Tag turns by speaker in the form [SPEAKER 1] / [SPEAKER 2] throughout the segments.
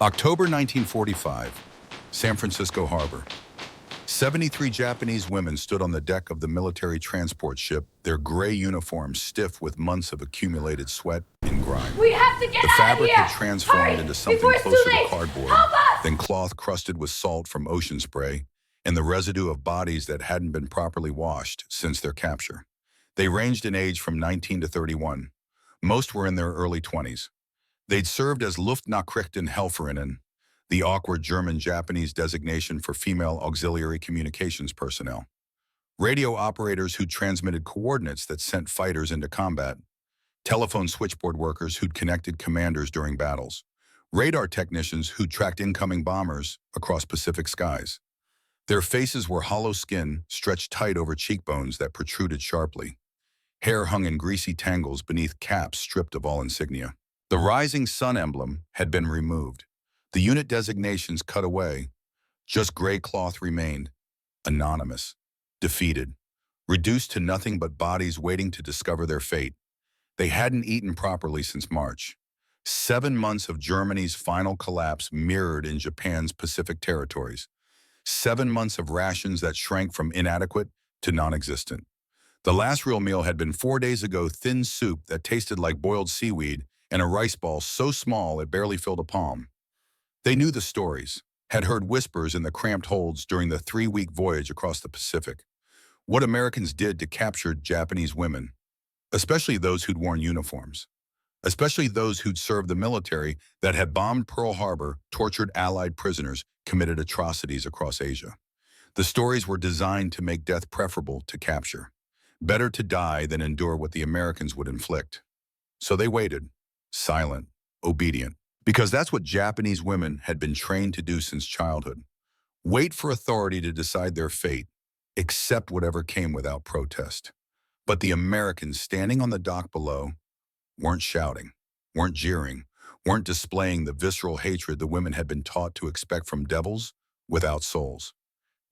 [SPEAKER 1] October 1945, San Francisco Harbor. 73 Japanese women stood on the deck of the military transport ship, their gray uniforms stiff with months of accumulated sweat and grime.
[SPEAKER 2] We have to get
[SPEAKER 1] The
[SPEAKER 2] out of
[SPEAKER 1] fabric
[SPEAKER 2] here!
[SPEAKER 1] had transformed
[SPEAKER 2] Hurry,
[SPEAKER 1] into something
[SPEAKER 2] before it's too
[SPEAKER 1] closer to
[SPEAKER 2] late!
[SPEAKER 1] cardboard,
[SPEAKER 2] Help us!
[SPEAKER 1] than cloth crusted with salt from ocean spray and the residue of bodies that hadn't been properly washed since their capture. They ranged in age from 19 to 31. Most were in their early 20s. They'd served as Luftnachrichtenhelferinnen, the awkward German-Japanese designation for female auxiliary communications personnel. Radio operators who transmitted coordinates that sent fighters into combat. Telephone switchboard workers who'd connected commanders during battles. Radar technicians who tracked incoming bombers across Pacific skies. Their faces were hollow skin stretched tight over cheekbones that protruded sharply. Hair hung in greasy tangles beneath caps stripped of all insignia. The rising sun emblem had been removed. The unit designations cut away. Just gray cloth remained, anonymous, defeated, reduced to nothing but bodies waiting to discover their fate. They hadn't eaten properly since March. 7 months of Germany's final collapse mirrored in Japan's Pacific territories. 7 months of rations that shrank from inadequate to non-existent. The last real meal had been 4 days ago, thin soup that tasted like boiled seaweed and a rice ball so small it barely filled a palm. They knew the stories, had heard whispers in the cramped holds during the 3-week voyage across the Pacific. What Americans did to capture Japanese women, especially those who'd worn uniforms, especially those who'd served the military that had bombed Pearl Harbor, tortured Allied prisoners, committed atrocities across Asia. The stories were designed to make death preferable to capture. Better to die than endure what the Americans would inflict. So they waited, silent, obedient, because that's what Japanese women had been trained to do since childhood. Wait for authority to decide their fate, accept whatever came without protest. But the Americans standing on the dock below weren't shouting, weren't jeering, weren't displaying the visceral hatred the women had been taught to expect from devils without souls.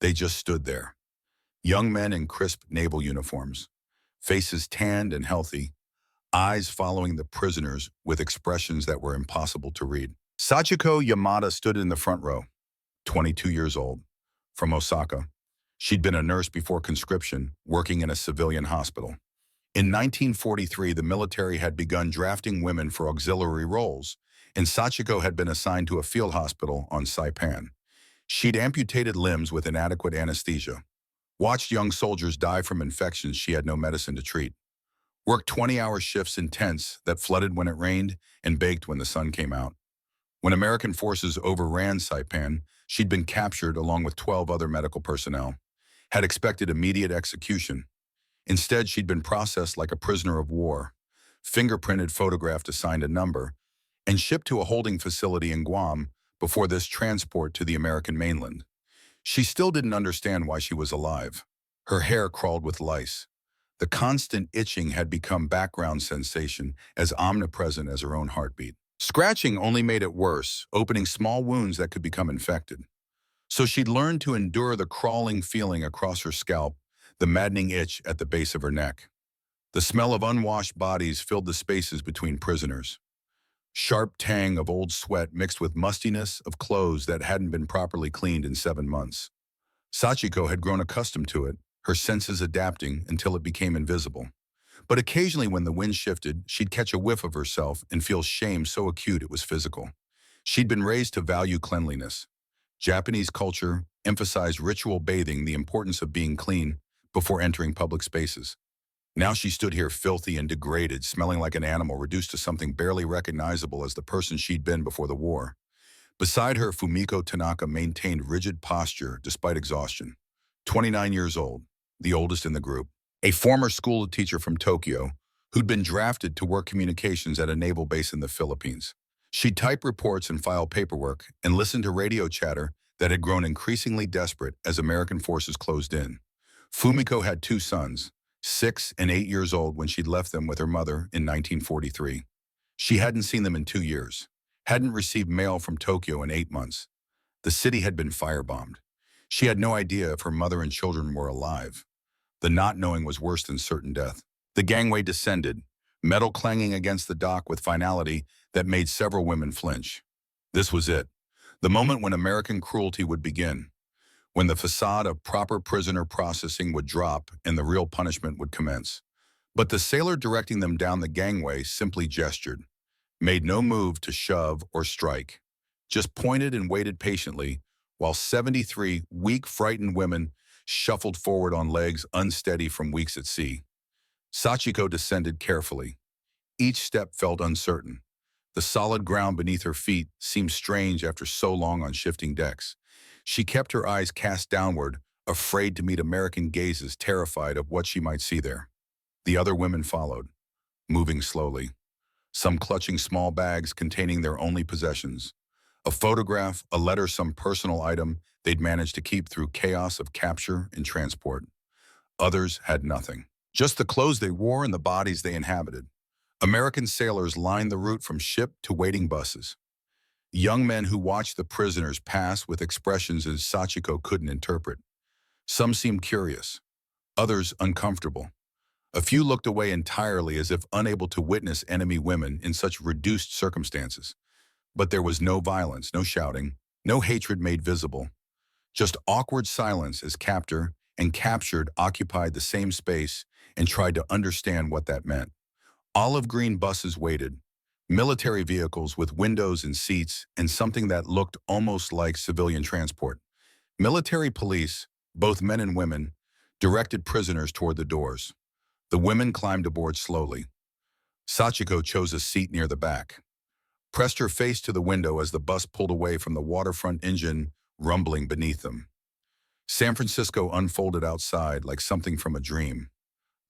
[SPEAKER 1] They just stood there. Young men in crisp naval uniforms, faces tanned and healthy, eyes following the prisoners with expressions that were impossible to read. Sachiko Yamada stood in the front row, 22 years old, from Osaka. She'd been a nurse before conscription, working in a civilian hospital. In 1943, the military had begun drafting women for auxiliary roles, and Sachiko had been assigned to a field hospital on Saipan. She'd amputated limbs with inadequate anesthesia, watched young soldiers die from infections she had no medicine to treat, worked 20-hour shifts in tents that flooded when it rained and baked when the sun came out. When American forces overran Saipan, she'd been captured along with 12 other medical personnel, had expected immediate execution. Instead, she'd been processed like a prisoner of war, fingerprinted, photographed, assigned a number, and shipped to a holding facility in Guam before this transport to the American mainland. She still didn't understand why she was alive. Her hair crawled with lice. The constant itching had become background sensation, as omnipresent as her own heartbeat. Scratching only made it worse, opening small wounds that could become infected. So she'd learned to endure the crawling feeling across her scalp, the maddening itch at the base of her neck. The smell of unwashed bodies filled the spaces between prisoners. Sharp tang of old sweat mixed with mustiness of clothes that hadn't been properly cleaned in 7 months. Sachiko had grown accustomed to it, her senses adapting until it became invisible. But occasionally when the wind shifted, she'd catch a whiff of herself and feel shame so acute it was physical. She'd been raised to value cleanliness. Japanese culture emphasized ritual bathing, the importance of being clean before entering public spaces. Now she stood here filthy and degraded, smelling like an animal, reduced to something barely recognizable as the person she'd been before the war. Beside her, Fumiko Tanaka maintained rigid posture despite exhaustion. 29 years old, the oldest in the group, a former school teacher from Tokyo who'd been drafted to work communications at a naval base in the Philippines. She'd type reports and file paperwork and listen to radio chatter that had grown increasingly desperate as American forces closed in. Fumiko had 2 sons, 6 and 8 years old when she'd left them with her mother in 1943. She hadn't seen them in 2 years, hadn't received mail from Tokyo in 8 months. The city had been firebombed. She had no idea if her mother and children were alive. The not knowing was worse than certain death. The gangway descended, metal clanging against the dock with finality that made several women flinch. This was it. The moment when American cruelty would begin, when the facade of proper prisoner processing would drop and the real punishment would commence. But the sailor directing them down the gangway simply gestured, made no move to shove or strike, just pointed and waited patiently while 73 weak, frightened women shuffled forward on legs unsteady from weeks at sea. Sachiko descended carefully. Each step felt uncertain. The solid ground beneath her feet seemed strange after so long on shifting decks. She kept her eyes cast downward, afraid to meet American gazes, terrified of what she might see there. The other women followed, moving slowly, some clutching small bags containing their only possessions. A photograph, a letter, some personal item they'd managed to keep through chaos of capture and transport. Others had nothing, just the clothes they wore and the bodies they inhabited. American sailors lined the route from ship to waiting buses. Young men who watched the prisoners pass with expressions as Sachiko couldn't interpret. Some seemed curious, others uncomfortable. A few looked away entirely as if unable to witness enemy women in such reduced circumstances. But there was no violence, no shouting, no hatred made visible. Just awkward silence as captor and captured occupied the same space and tried to understand what that meant. Olive green buses waited, military vehicles with windows and seats and something that looked almost like civilian transport. Military police, both men and women, directed prisoners toward the doors. The women climbed aboard slowly. Sachiko chose a seat near the back, pressed her face to the window as the bus pulled away from the waterfront engine rumbling beneath them. San Francisco unfolded outside like something from a dream,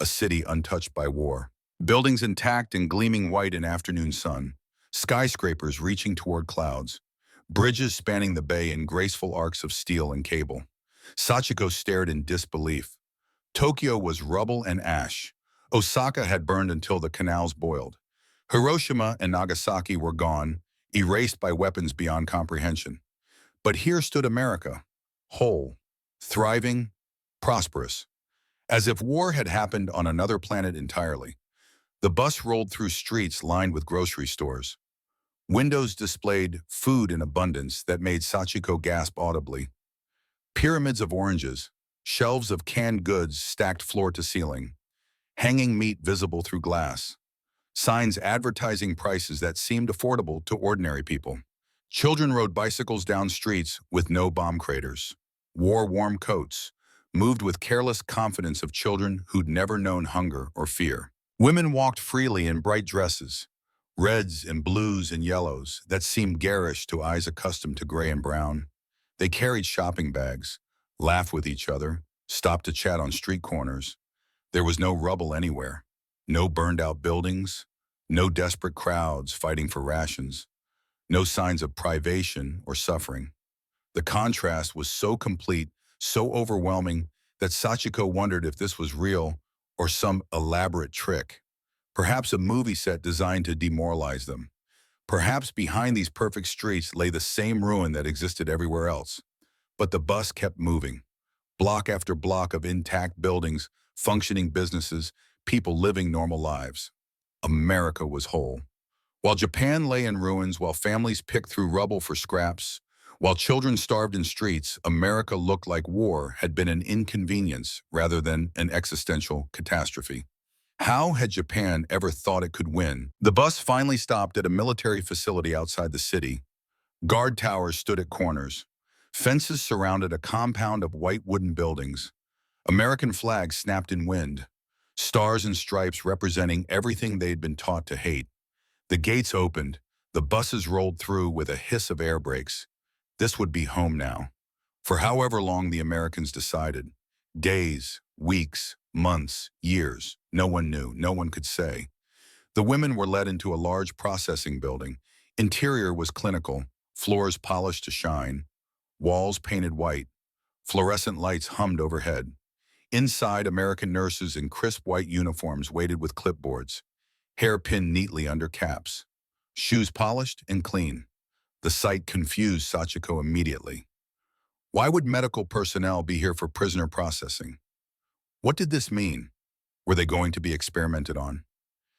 [SPEAKER 1] a city untouched by war. Buildings intact and gleaming white in afternoon sun, skyscrapers reaching toward clouds, bridges spanning the bay in graceful arcs of steel and cable. Sachiko stared in disbelief. Tokyo was rubble and ash. Osaka had burned until the canals boiled. Hiroshima and Nagasaki were gone, erased by weapons beyond comprehension. But here stood America, whole, thriving, prosperous, as if war had happened on another planet entirely. The bus rolled through streets lined with grocery stores. Windows displayed food in abundance that made Sachiko gasp audibly. Pyramids of oranges, shelves of canned goods stacked floor to ceiling, hanging meat visible through glass, signs advertising prices that seemed affordable to ordinary people. Children rode bicycles down streets with no bomb craters, wore warm coats, moved with careless confidence of children who'd never known hunger or fear. Women walked freely in bright dresses, reds and blues and yellows that seemed garish to eyes accustomed to gray and brown. They carried shopping bags, laughed with each other, stopped to chat on street corners. There was no rubble anywhere, no burned-out buildings, no desperate crowds fighting for rations, no signs of privation or suffering. The contrast was so complete, so overwhelming, that Sachiko wondered if this was real or some elaborate trick. Perhaps a movie set designed to demoralize them. Perhaps behind these perfect streets lay the same ruin that existed everywhere else. But the bus kept moving. Block after block of intact buildings, functioning businesses, people living normal lives. America was whole. While Japan lay in ruins, while families picked through rubble for scraps, while children starved in streets, America looked like war had been an inconvenience rather than an existential catastrophe. How had Japan ever thought it could win? The bus finally stopped at a military facility outside the city. Guard towers stood at corners. Fences surrounded a compound of white wooden buildings. American flags snapped in wind, stars and stripes representing everything they'd been taught to hate. The gates opened. The buses rolled through with a hiss of air brakes. This would be home now. For however long the Americans decided. Days, weeks, months, years. No one knew. No one could say. The women were led into a large processing building. Interior was clinical, floors polished to shine, walls painted white. Fluorescent lights hummed overhead. Inside, American nurses in crisp white uniforms waited with clipboards, hair pinned neatly under caps, shoes polished and clean. The sight confused Sachiko immediately. Why would medical personnel be here for prisoner processing? What did this mean? Were they going to be experimented on?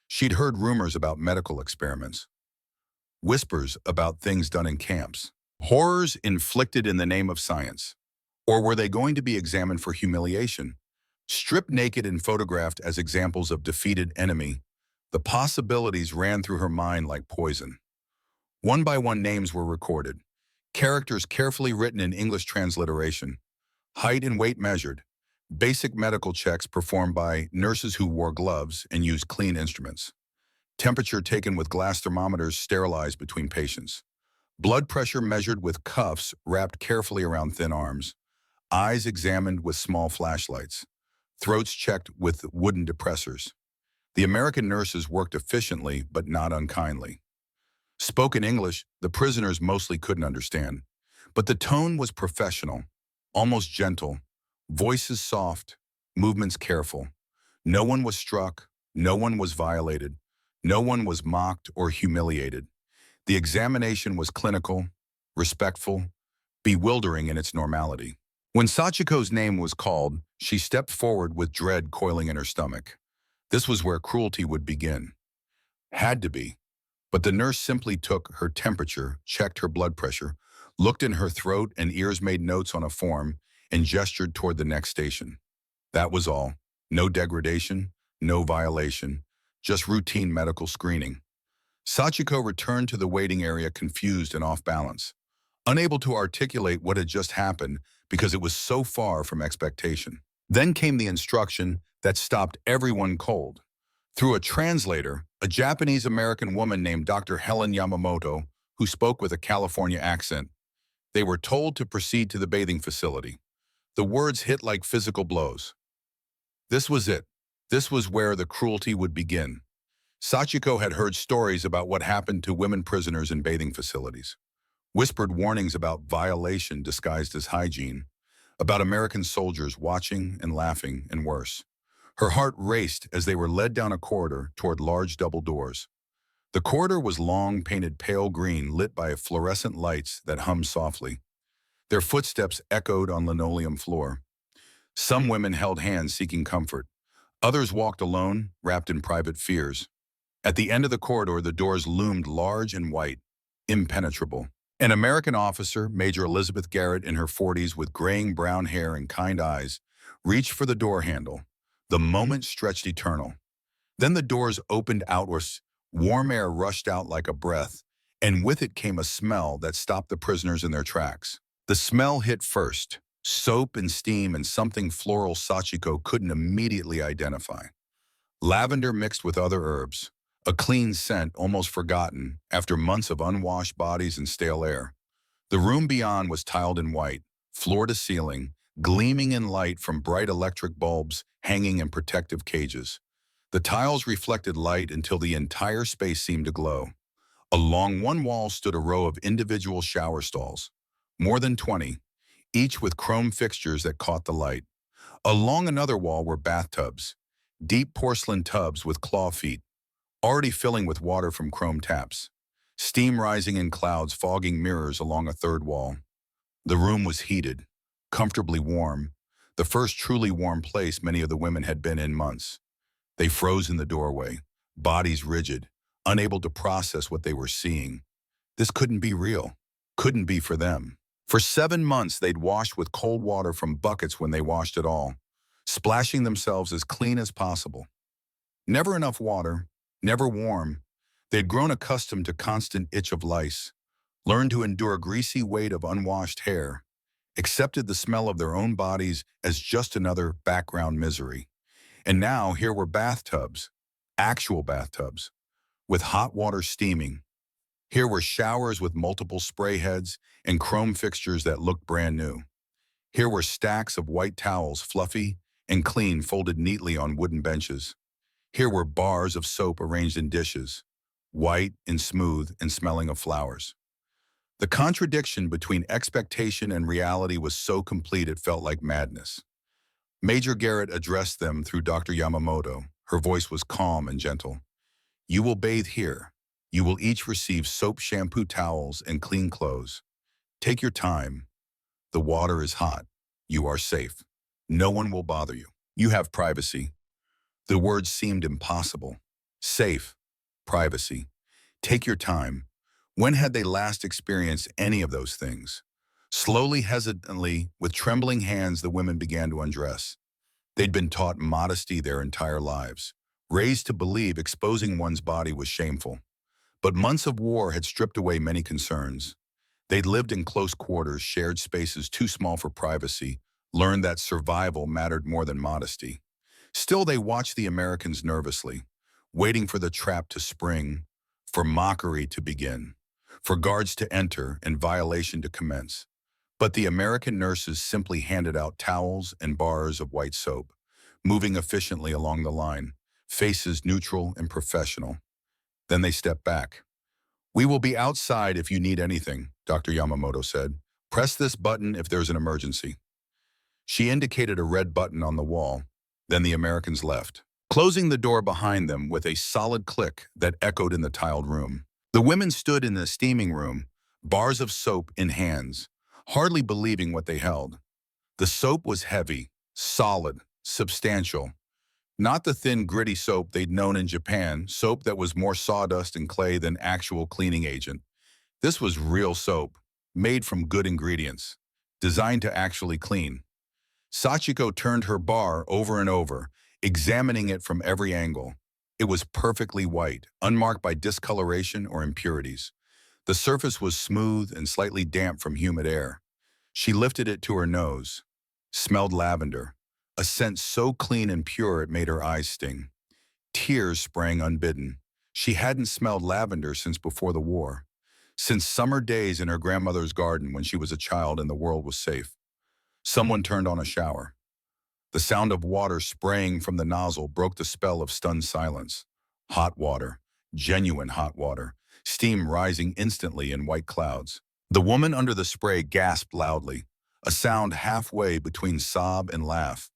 [SPEAKER 1] She'd heard rumors about medical experiments, whispers about things done in camps. Horrors inflicted in the name of science. Or were they going to be examined for humiliation? Stripped naked and photographed as examples of defeated enemy, the possibilities ran through her mind like poison. One by one names were recorded, characters carefully written in English transliteration, height and weight measured, basic medical checks performed by nurses who wore gloves and used clean instruments, temperature taken with glass thermometers sterilized between patients, blood pressure measured with cuffs wrapped carefully around thin arms, eyes examined with small flashlights, throats checked with wooden depressors. The American nurses worked efficiently but not unkindly. Spoken English, the prisoners mostly couldn't understand, but the tone was professional, almost gentle, voices soft, movements careful. No one was struck, no one was violated, no one was mocked or humiliated. The examination was clinical, respectful, bewildering in its normality. When Sachiko's name was called, she stepped forward with dread coiling in her stomach. This was where cruelty would begin. Had to be. But the nurse simply took her temperature, checked her blood pressure, looked in her throat and ears, made notes on a form, and gestured toward the next station. That was all. No degradation, no violation, just routine medical screening. Sachiko returned to the waiting area confused and off balance, unable to articulate what had just happened because it was so far from expectation. Then came the instruction that stopped everyone cold. Through a translator, a Japanese-American woman named Dr. Helen Yamamoto, who spoke with a California accent, they were told to proceed to the bathing facility. The words hit like physical blows. This was it. This was where the cruelty would begin. Sachiko had heard stories about what happened to women prisoners in bathing facilities. Whispered warnings about violation disguised as hygiene, about American soldiers watching and laughing, and worse. Her heart raced as they were led down a corridor toward large double doors. The corridor was long, painted pale green, lit by fluorescent lights that hummed softly. Their footsteps echoed on linoleum floor. Some women held hands seeking comfort. Others walked alone, wrapped in private fears. At the end of the corridor, the doors loomed large and white, impenetrable. An American officer, Major Elizabeth Garrett in her 40s with graying brown hair and kind eyes, reached for the door handle. The moment stretched eternal. Then the doors opened outwards, warm air rushed out like a breath, and with it came a smell that stopped the prisoners in their tracks. The smell hit first, soap and steam and something floral Sachiko couldn't immediately identify. Lavender mixed with other herbs, a clean scent almost forgotten after months of unwashed bodies and stale air. The room beyond was tiled in white, floor to ceiling, gleaming in light from bright electric bulbs hanging in protective cages. The tiles reflected light until the entire space seemed to glow. Along one wall stood a row of individual shower stalls, more than 20, each with chrome fixtures that caught the light. Along another wall were bathtubs, deep porcelain tubs with claw feet, already filling with water from chrome taps. Steam rising in clouds, fogging mirrors along a third wall. The room was heated, comfortably warm, the first truly warm place many of the women had been in months. They froze in the doorway, bodies rigid, unable to process what they were seeing. This couldn't be real, couldn't be for them. For 7 months, they'd washed with cold water from buckets when they washed at all, splashing themselves as clean as possible. Never enough water, never warm. They'd grown accustomed to constant itch of lice, learned to endure greasy weight of unwashed hair, accepted the smell of their own bodies as just another background misery. And now here were bathtubs, actual bathtubs, with hot water steaming. Here were showers with multiple spray heads and chrome fixtures that looked brand new. Here were stacks of white towels, fluffy and clean, folded neatly on wooden benches. Here were bars of soap arranged in dishes, white and smooth and smelling of flowers. The contradiction between expectation and reality was so complete it felt like madness. Major Garrett addressed them through Dr. Yamamoto. Her voice was calm and gentle. You will bathe here. You will each receive soap, shampoo, towels, and clean clothes. Take your time. The water is hot. You are safe. No one will bother you. You have privacy. The words seemed impossible. Safe. Privacy. Take your time. When had they last experienced any of those things? Slowly, hesitantly, with trembling hands, the women began to undress. They'd been taught modesty their entire lives, raised to believe exposing one's body was shameful. But months of war had stripped away many concerns. They'd lived in close quarters, shared spaces too small for privacy, learned that survival mattered more than modesty. Still, they watched the Americans nervously, waiting for the trap to spring, for mockery to begin, for guards to enter and violation to commence. But the American nurses simply handed out towels and bars of white soap, moving efficiently along the line, faces neutral and professional. Then they stepped back. "We will be outside if you need anything," Dr. Yamamoto said. "Press this button if there's an emergency." She indicated a red button on the wall. Then the Americans left, closing the door behind them with a solid click that echoed in the tiled room. The women stood in the steaming room, bars of soap in hands, hardly believing what they held. The soap was heavy, solid, substantial. Not the thin, gritty soap they'd known in Japan, soap that was more sawdust and clay than actual cleaning agent. This was real soap, made from good ingredients, designed to actually clean. Sachiko turned her bar over and over, examining it from every angle. It was perfectly white, unmarked by discoloration or impurities. The surface was smooth and slightly damp from humid air. She lifted it to her nose. Smelled lavender, a scent so clean and pure it made her eyes sting. Tears sprang unbidden. She hadn't smelled lavender since before the war, since summer days in her grandmother's garden when she was a child and the world was safe. Someone turned on a shower. The sound of water spraying from the nozzle broke the spell of stunned silence. Hot water, genuine hot water, steam rising instantly in white clouds. The woman under the spray gasped loudly, a sound halfway between sob and laugh.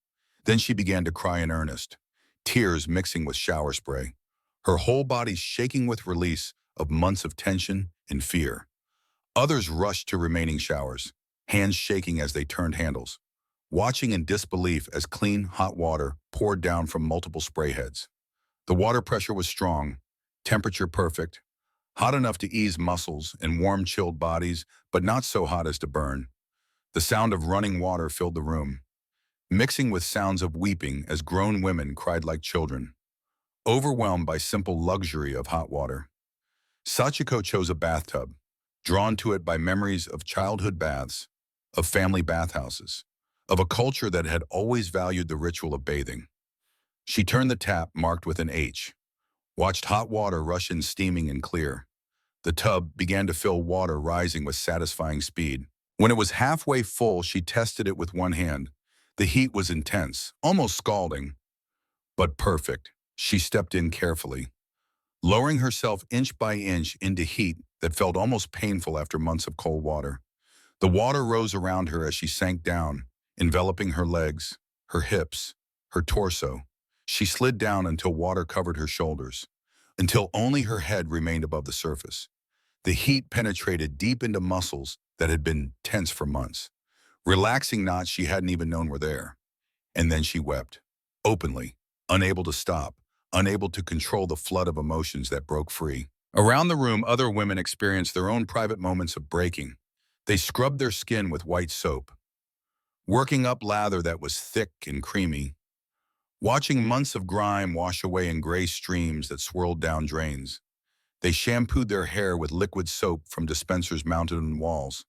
[SPEAKER 1] Then she began to cry in earnest, tears mixing with shower spray, her whole body shaking with release of months of tension and fear. Others rushed to remaining showers, hands shaking as they turned handles, watching in disbelief as clean, hot water poured down from multiple spray heads. The water pressure was strong, temperature perfect, hot enough to ease muscles and warm chilled bodies, but not so hot as to burn. The sound of running water filled the room, mixing with sounds of weeping as grown women cried like children, overwhelmed by simple luxury of hot water. Sachiko chose a bathtub, drawn to it by memories of childhood baths, of family bathhouses, of a culture that had always valued the ritual of bathing. She turned the tap marked with an H, watched hot water rush in steaming and clear. The tub began to fill, water rising with satisfying speed. When it was halfway full, she tested it with one hand. The heat was intense, almost scalding, but perfect. She stepped in carefully, lowering herself inch by inch into heat that felt almost painful after months of cold water. The water rose around her as she sank down, enveloping her legs, her hips, her torso. She slid down until water covered her shoulders, until only her head remained above the surface. The heat penetrated deep into muscles that had been tense for months, relaxing knots she hadn't even known were there. And then she wept, openly, unable to stop, unable to control the flood of emotions that broke free. Around the room, other women experienced their own private moments of breaking. They scrubbed their skin with white soap, working up lather that was thick and creamy, watching months of grime wash away in gray streams that swirled down drains. They shampooed their hair with liquid soap from dispensers mounted on walls,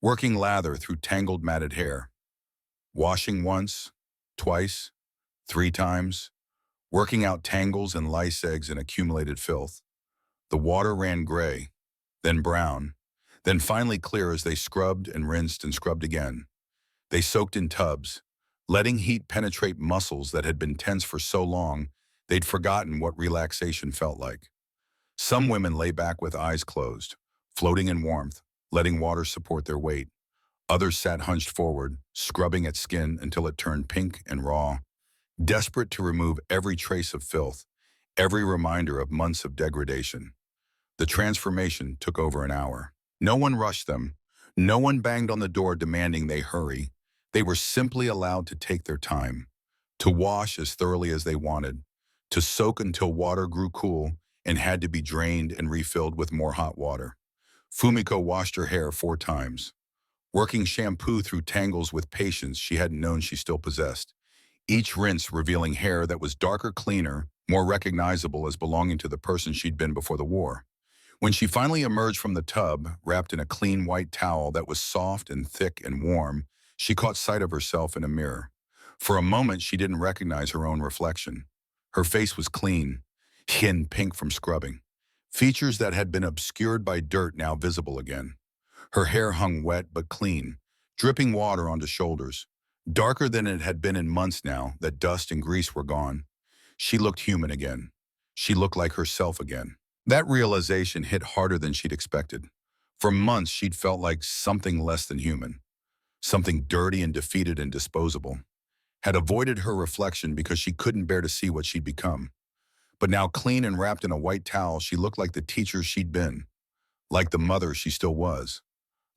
[SPEAKER 1] working lather through tangled matted hair, washing once, twice, 3 times, working out tangles and lice eggs and accumulated filth. The water ran gray, then brown, then finally clear as they scrubbed and rinsed and scrubbed again. They soaked in tubs, letting heat penetrate muscles that had been tense for so long they'd forgotten what relaxation felt like. Some women lay back with eyes closed, floating in warmth, letting water support their weight. Others sat hunched forward, scrubbing at skin until it turned pink and raw, desperate to remove every trace of filth, every reminder of months of degradation. The transformation took over an hour. No one rushed them. No one banged on the door demanding they hurry. They were simply allowed to take their time, to wash as thoroughly as they wanted, to soak until water grew cool and had to be drained and refilled with more hot water. Fumiko washed her hair 4 times, working shampoo through tangles with patience she hadn't known she still possessed, each rinse revealing hair that was darker, cleaner, more recognizable as belonging to the person she'd been before the war. When she finally emerged from the tub, wrapped in a clean white towel that was soft and thick and warm, she caught sight of herself in a mirror. For a moment, she didn't recognize her own reflection. Her face was clean, skin pink from scrubbing. Features that had been obscured by dirt now visible again. Her hair hung wet but clean, dripping water onto shoulders. Darker than it had been in months now that dust and grease were gone. She looked human again. She looked like herself again. That realization hit harder than she'd expected. For months, she'd felt like something less than human, something dirty and defeated and disposable. Had avoided her reflection because she couldn't bear to see what she'd become. But now, clean and wrapped in a white towel, she looked like the teacher she'd been, like the mother she still was,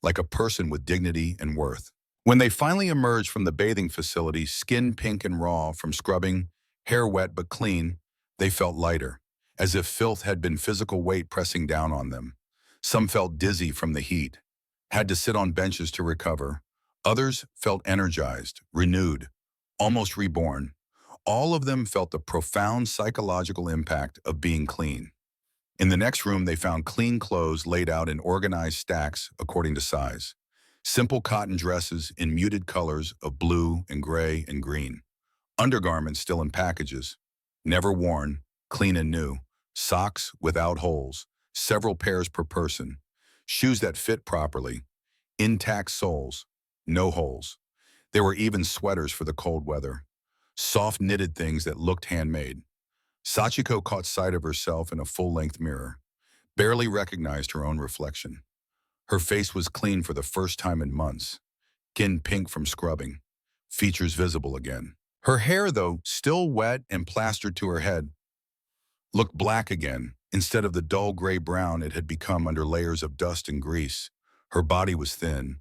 [SPEAKER 1] like a person with dignity and worth. When they finally emerged from the bathing facility, skin pink and raw from scrubbing, hair wet but clean, they felt lighter, as if filth had been physical weight pressing down on them. Some felt dizzy from the heat, had to sit on benches to recover. Others felt energized, renewed, almost reborn. All of them felt the profound psychological impact of being clean. In the next room, they found clean clothes laid out in organized stacks according to size. Simple cotton dresses in muted colors of blue and gray and green. Undergarments still in packages, never worn, clean and new. Socks without holes, several pairs per person. Shoes that fit properly, intact soles, no holes. There were even sweaters for the cold weather. Soft knitted things that looked handmade. Sachiko caught sight of herself in a full-length mirror, barely recognized her own reflection. Her face was clean for the first time in months, skin pink from scrubbing, features visible again. Her hair, though, still wet and plastered to her head, looked black again, instead of the dull gray-brown it had become under layers of dust and grease. Her body was thin,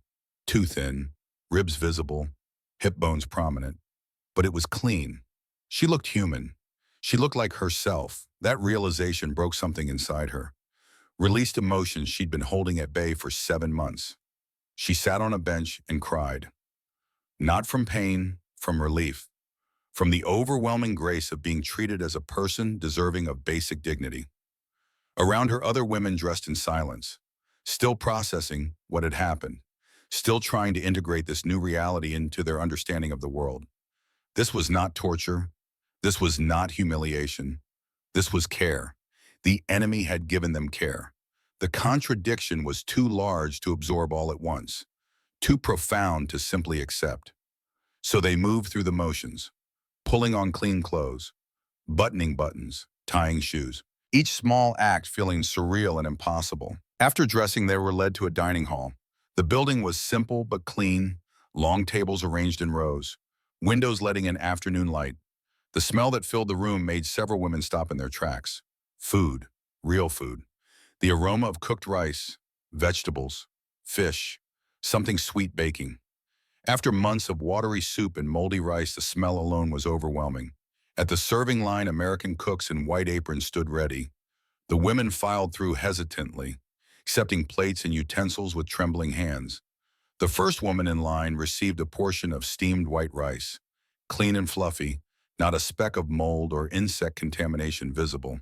[SPEAKER 1] too thin, ribs visible, hip bones prominent. But it was clean. She looked human. She looked like herself. That realization broke something inside her. Released emotions she'd been holding at bay for 7 months. She sat on a bench and cried. Not from pain, from relief. From the overwhelming grace of being treated as a person deserving of basic dignity. Around her, other women dressed in silence, still processing what had happened, still trying to integrate this new reality into their understanding of the world. This was not torture. This was not humiliation. This was care. The enemy had given them care. The contradiction was too large to absorb all at once, too profound to simply accept. So they moved through the motions, pulling on clean clothes, buttoning buttons, tying shoes, each small act feeling surreal and impossible. After dressing, they were led to a dining hall. The building was simple but clean, long tables arranged in rows, windows letting in afternoon light. The smell that filled the room made several women stop in their tracks. Food, real food. The aroma of cooked rice, vegetables, fish, something sweet baking. After months of watery soup and moldy rice, the smell alone was overwhelming. At the serving line, American cooks in white aprons stood ready. The women filed through hesitantly, accepting plates and utensils with trembling hands. The first woman in line received a portion of steamed white rice, clean and fluffy, not a speck of mold or insect contamination visible.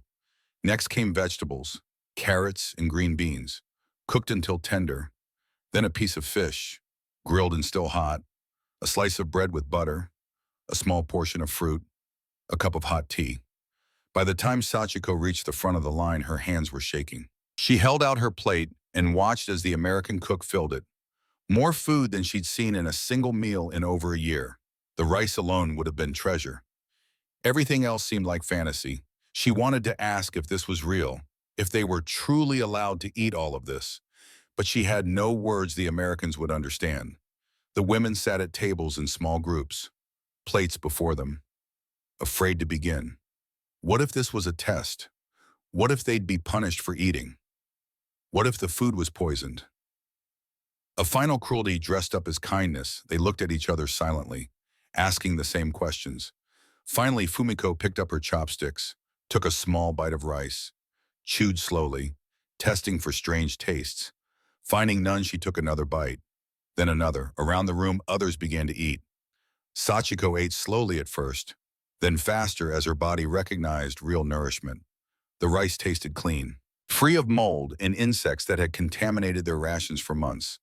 [SPEAKER 1] Next came vegetables, carrots and green beans, cooked until tender. Then a piece of fish, grilled and still hot, a slice of bread with butter, a small portion of fruit, a cup of hot tea. By the time Sachiko reached the front of the line, her hands were shaking. She held out her plate and watched as the American cook filled it. More food than she'd seen in a single meal in over a year. The rice alone would have been treasure. Everything else seemed like fantasy. She wanted to ask if this was real, if they were truly allowed to eat all of this. But she had no words the Americans would understand. The women sat at tables in small groups, plates before them, afraid to begin. What if this was a test? What if they'd be punished for eating? What if the food was poisoned? A final cruelty dressed up as kindness, they looked at each other silently, asking the same questions. Finally, Fumiko picked up her chopsticks, took a small bite of rice, chewed slowly, testing for strange tastes. Finding none, she took another bite, then another. Around the room, others began to eat. Sachiko ate slowly at first, then faster as her body recognized real nourishment. The rice tasted clean, free of mold and insects that had contaminated their rations for months.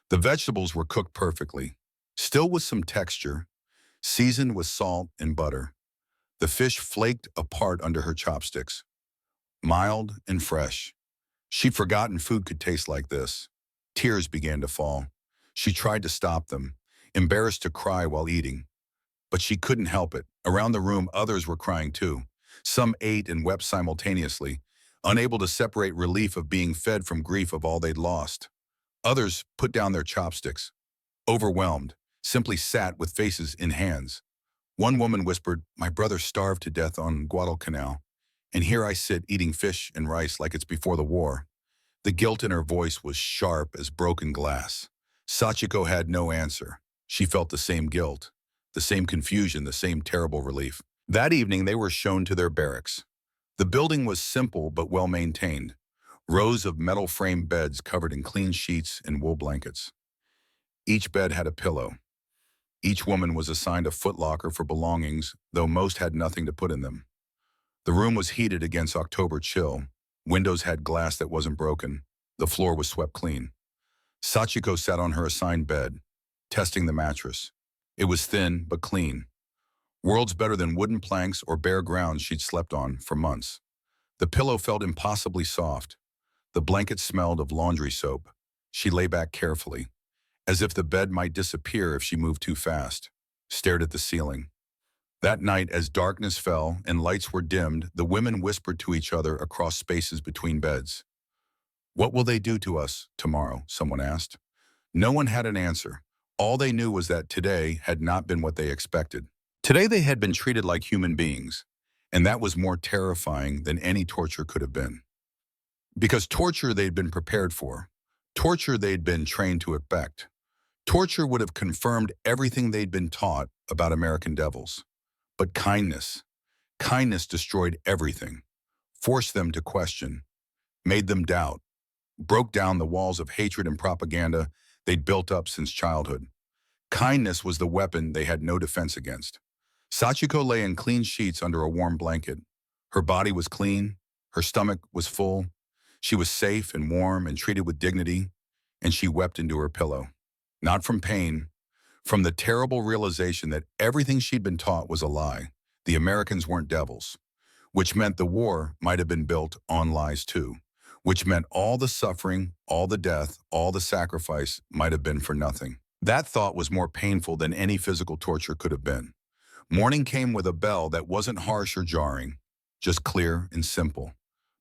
[SPEAKER 1] The vegetables were cooked perfectly, still with some texture, seasoned with salt and butter. The fish flaked apart under her chopsticks, mild and fresh. She'd forgotten food could taste like this. Tears began to fall. She tried to stop them, embarrassed to cry while eating. But she couldn't help it. Around the room, others were crying too. Some ate and wept simultaneously, unable to separate relief of being fed from grief of all they'd lost. Others put down their chopsticks, overwhelmed, simply sat with faces in hands. One woman whispered, "My brother starved to death on Guadalcanal, and here I sit eating fish and rice like it's before the war." The guilt in her voice was sharp as broken glass. Sachiko had no answer. She felt the same guilt, the same confusion, the same terrible relief. That evening, they were shown to their barracks. The building was simple but well-maintained. Rows of metal frame beds covered in clean sheets and wool blankets. Each bed had a pillow. Each woman was assigned a footlocker for belongings, though most had nothing to put in them. The room was heated against October chill. Windows had glass that wasn't broken. The floor was swept clean. Sachiko sat on her assigned bed, testing the mattress. It was thin but clean. Worlds better than wooden planks or bare ground she'd slept on for months. The pillow felt impossibly soft. The blanket smelled of laundry soap. She lay back carefully, as if the bed might disappear if she moved too fast, stared at the ceiling. That night, as darkness fell and lights were dimmed, the women whispered to each other across spaces between beds. "What will they do to us tomorrow?" someone asked. No one had an answer. All they knew was that today had not been what they expected. Today they had been treated like human beings, and that was more terrifying than any torture could have been. Because torture they'd been prepared for. Torture they'd been trained to expect. Torture would have confirmed everything they'd been taught about American devils. But kindness destroyed everything, forced them to question, made them doubt, broke down the walls of hatred and propaganda they'd built up since childhood. Kindness was the weapon they had no defense against. Sachiko lay in clean sheets under a warm blanket. Her body was clean, her stomach was full. She was safe and warm and treated with dignity, and she wept into her pillow. Not from pain, from the terrible realization that everything she'd been taught was a lie. The Americans weren't devils, which meant the war might have been built on lies too, which meant all the suffering, all the death, all the sacrifice might have been for nothing. That thought was more painful than any physical torture could have been. Morning came with a bell that wasn't harsh or jarring, just clear and simple,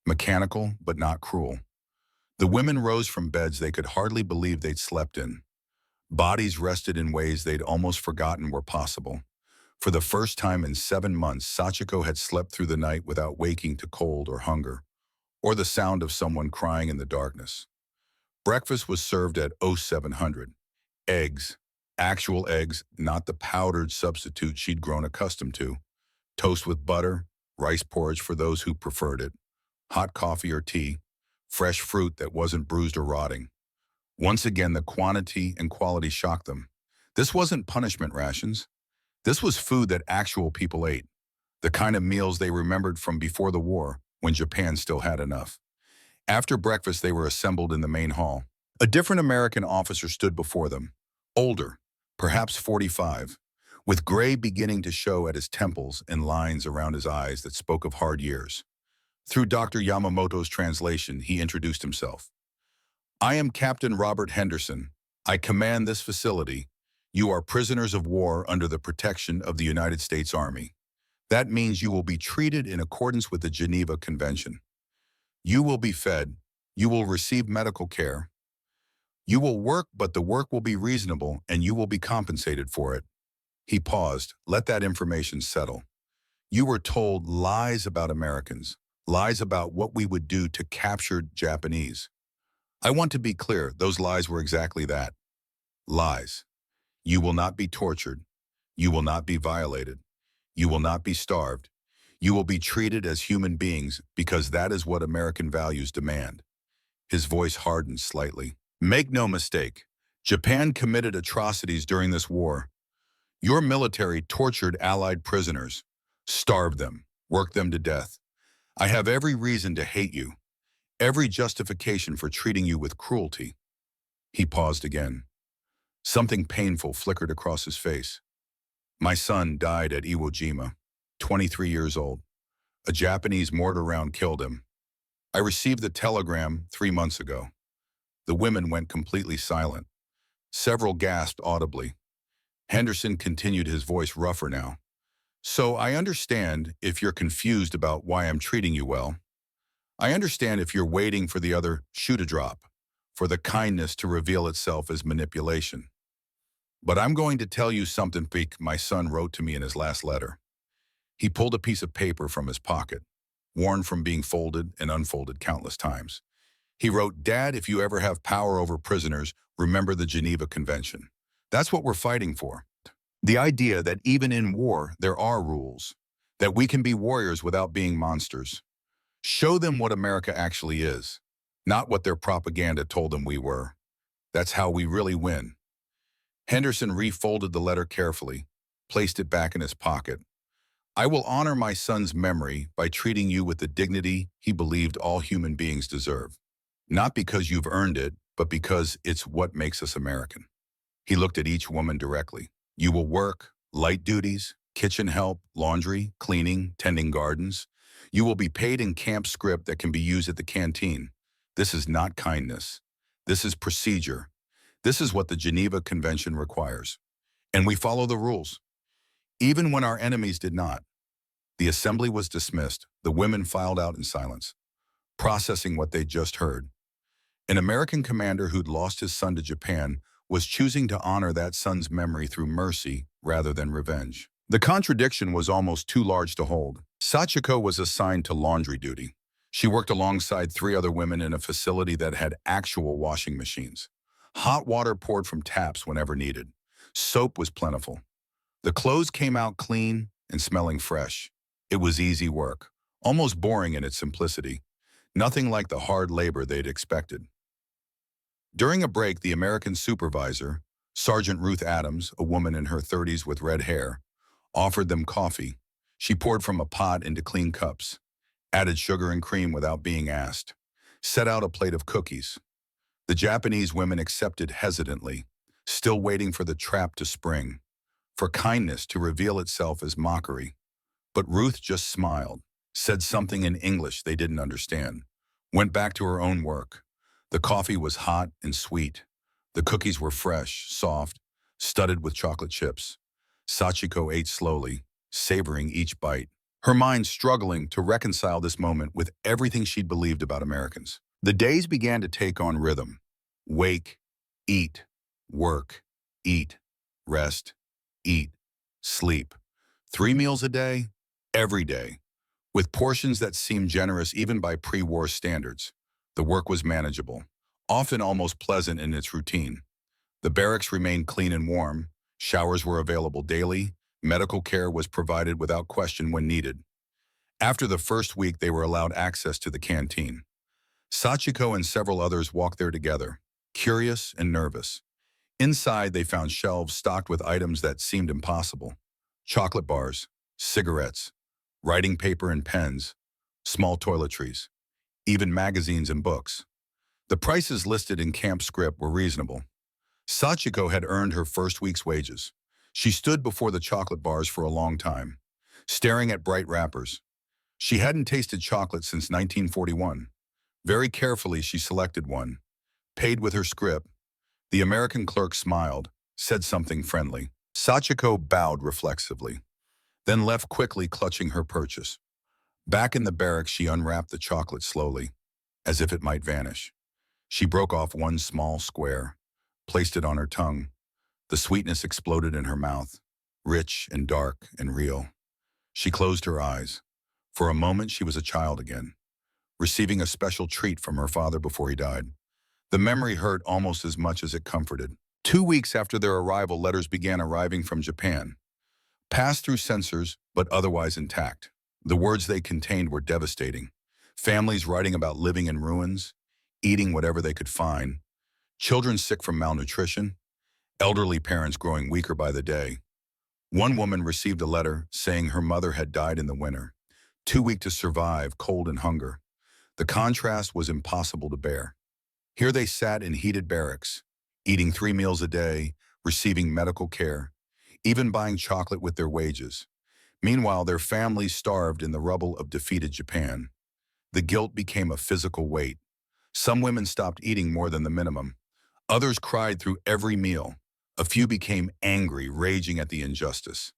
[SPEAKER 1] mechanical but not cruel. The women rose from beds they could hardly believe they'd slept in. Bodies rested in ways they'd almost forgotten were possible. For the first time in 7 months, Sachiko had slept through the night without waking to cold or hunger, or the sound of someone crying in the darkness. Breakfast was served at 0700. Eggs, actual eggs, not the powdered substitute she'd grown accustomed to. Toast with butter, rice porridge for those who preferred it, hot coffee or tea, fresh fruit that wasn't bruised or rotting. Once again, the quantity and quality shocked them. This wasn't punishment rations. This was food that actual people ate, the kind of meals they remembered from before the war, when Japan still had enough. After breakfast, they were assembled in the main hall. A different American officer stood before them, older, perhaps 45, with gray beginning to show at his temples and lines around his eyes that spoke of hard years. Through Dr. Yamamoto's translation, he introduced himself. "I am Captain Robert Henderson. I command this facility. You are prisoners of war under the protection of the United States Army. That means you will be treated in accordance with the Geneva Convention. You will be fed. You will receive medical care. You will work, but the work will be reasonable and you will be compensated for it." He paused. Let that information settle. "You were told lies about Americans, lies about what we would do to capture Japanese. I want to be clear, those lies were exactly that. Lies. You will not be tortured. You will not be violated. You will not be starved. You will be treated as human beings because that is what American values demand." His voice hardened slightly. Make no mistake, Japan committed atrocities during this war. Your military tortured Allied prisoners, starved them, worked them to death. I have every reason to hate you, every justification for treating you with cruelty. He paused again. Something painful flickered across his face. My son died at Iwo Jima, 23 years old. A Japanese mortar round killed him. I received the telegram 3 months ago. The women went completely silent. Several gasped audibly. Henderson continued, his voice rougher now. So I understand if you're confused about why I'm treating you well. I understand if you're waiting for the other shoe to drop, for the kindness to reveal itself as manipulation. But I'm going to tell you something my son wrote to me in his last letter. He pulled a piece of paper from his pocket, worn from being folded and unfolded countless times. He wrote, "Dad, if you ever have power over prisoners, remember the Geneva Convention. That's what we're fighting for. The idea that even in war, there are rules, that we can be warriors without being monsters. Show them what America actually is, not what their propaganda told them we were. That's how we really win." Henderson refolded the letter carefully, placed it back in his pocket. "I will honor my son's memory by treating you with the dignity he believed all human beings deserve. Not because you've earned it, but because it's what makes us American." He looked at each woman directly. "You will work, light duties, kitchen help, laundry, cleaning, tending gardens. You will be paid in camp script that can be used at the canteen. This is not kindness. This is procedure. This is what the Geneva Convention requires. And we follow the rules, even when our enemies did not." The assembly was dismissed. The women filed out in silence, processing what they'd just heard. An American commander who'd lost his son to Japan was choosing to honor that son's memory through mercy rather than revenge. The contradiction was almost too large to hold. Sachiko was assigned to laundry duty. She worked alongside 3 other women in a facility that had actual washing machines. Hot water poured from taps whenever needed. Soap was plentiful. The clothes came out clean and smelling fresh. It was easy work, almost boring in its simplicity. Nothing like the hard labor they'd expected. During a break, the American supervisor, Sergeant Ruth Adams, a woman in her 30s with red hair, offered them coffee. She poured from a pot into clean cups, added sugar and cream without being asked, set out a plate of cookies. The Japanese women accepted hesitantly, still waiting for the trap to spring, for kindness to reveal itself as mockery. But Ruth just smiled, said something in English they didn't understand, went back to her own work. The coffee was hot and sweet. The cookies were fresh, soft, studded with chocolate chips. Sachiko ate slowly, savoring each bite, her mind struggling to reconcile this moment with everything she'd believed about Americans. The days began to take on rhythm. Wake, eat, work, eat, rest, eat, sleep. 3 meals a day, every day, with portions that seemed generous even by pre-war standards. The work was manageable, often almost pleasant in its routine. The barracks remained clean and warm, showers were available daily, medical care was provided without question when needed. After the first week, they were allowed access to the canteen. Sachiko and several others walked there together, curious and nervous. Inside, they found shelves stocked with items that seemed impossible. Chocolate bars, cigarettes, writing paper and pens, small toiletries, even magazines and books. The prices listed in camp script were reasonable. Sachiko had earned her first week's wages. She stood before the chocolate bars for a long time, staring at bright wrappers. She hadn't tasted chocolate since 1941. Very carefully, she selected one, paid with her script. The American clerk smiled, said something friendly. Sachiko bowed reflexively, then left quickly, clutching her purchase. Back in the barracks, she unwrapped the chocolate slowly, as if it might vanish. She broke off one small square, placed it on her tongue. The sweetness exploded in her mouth, rich and dark and real. She closed her eyes. For a moment, she was a child again, receiving a special treat from her father before he died. The memory hurt almost as much as it comforted. 2 weeks after their arrival, letters began arriving from Japan, passed through censors, but otherwise intact. The words they contained were devastating. Families writing about living in ruins, eating whatever they could find, children sick from malnutrition, elderly parents growing weaker by the day. One woman received a letter saying her mother had died in the winter, too weak to survive cold and hunger. The contrast was impossible to bear. Here they sat in heated barracks, eating 3 meals a day, receiving medical care, even buying chocolate with their wages. Meanwhile, their families starved in the rubble of defeated Japan. The guilt became a physical weight. Some women stopped eating more than the minimum. Others cried through every meal. A few became angry, raging at the injustice.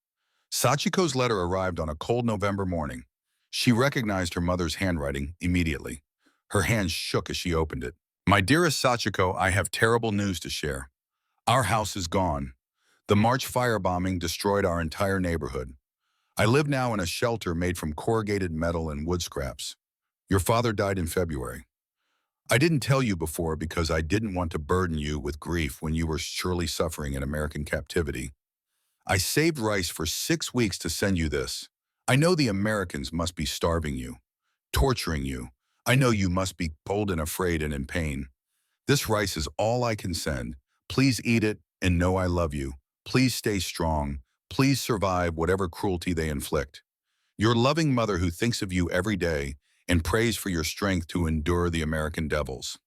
[SPEAKER 1] Sachiko's letter arrived on a cold November morning. She recognized her mother's handwriting immediately. Her hands shook as she opened it. My dearest Sachiko, I have terrible news to share. Our house is gone. The March firebombing destroyed our entire neighborhood. I live now in a shelter made from corrugated metal and wood scraps. Your father died in February. I didn't tell you before because I didn't want to burden you with grief when you were surely suffering in American captivity. I saved rice for 6 weeks to send you this. I know the Americans must be starving you, torturing you. I know you must be cold and afraid and in pain. This rice is all I can send. Please eat it and know I love you. Please stay strong. Please survive whatever cruelty they inflict. Your loving mother who thinks of you every day and prays for your strength to endure the American devils.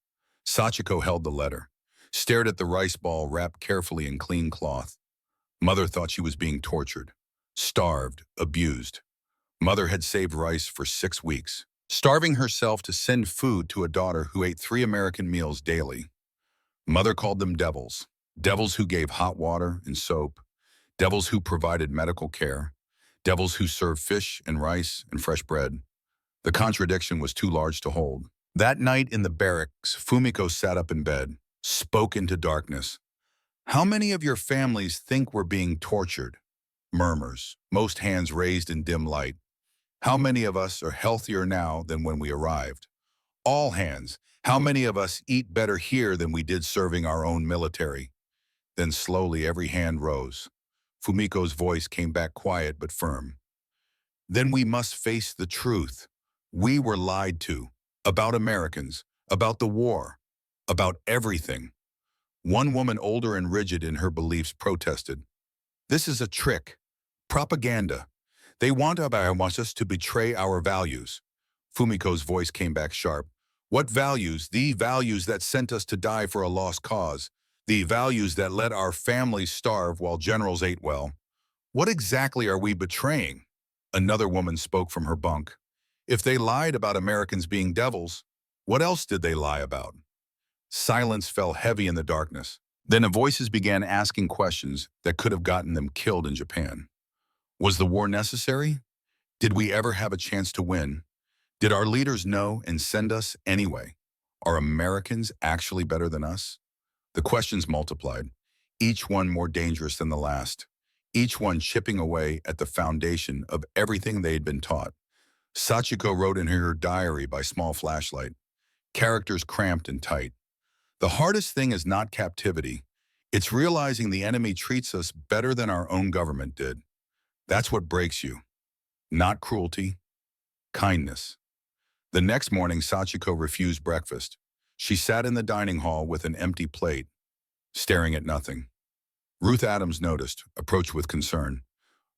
[SPEAKER 1] Sachiko held the letter, stared at the rice ball wrapped carefully in clean cloth. Mother thought she was being tortured, starved, abused. Mother had saved rice for 6 weeks, starving herself to send food to a daughter who ate 3 American meals daily. Mother called them devils, devils who gave hot water and soap, devils who provided medical care, devils who served fish and rice and fresh bread. The contradiction was too large to hold. That night in the barracks, Fumiko sat up in bed, spoke into darkness. How many of your families think we're being tortured? Murmurs, most hands raised in dim light. How many of us are healthier now than when we arrived? All hands. How many of us eat better here than we did serving our own military? Then slowly every hand rose. Fumiko's voice came back quiet but firm. Then we must face the truth. We were lied to. About Americans. About the war. About everything. One woman, older and rigid in her beliefs, protested. This is a trick. Propaganda. They want us to betray our values. Fumiko's voice came back sharp. What values? The values that sent us to die for a lost cause. The values that let our families starve while generals ate well. What exactly are we betraying? Another woman spoke from her bunk. If they lied about Americans being devils, what else did they lie about? Silence fell heavy in the darkness. Then the voices began asking questions that could have gotten them killed in Japan. Was the war necessary? Did we ever have a chance to win? Did our leaders know and send us anyway? Are Americans actually better than us? The questions multiplied, each one more dangerous than the last, each one chipping away at the foundation of everything they had been taught. Sachiko wrote in her diary by small flashlight, characters cramped and tight. The hardest thing is not captivity. It's realizing the enemy treats us better than our own government did. That's what breaks you. Not cruelty, kindness. The next morning, Sachiko refused breakfast. She sat in the dining hall with an empty plate, staring at nothing. Ruth Adams noticed, approached with concern.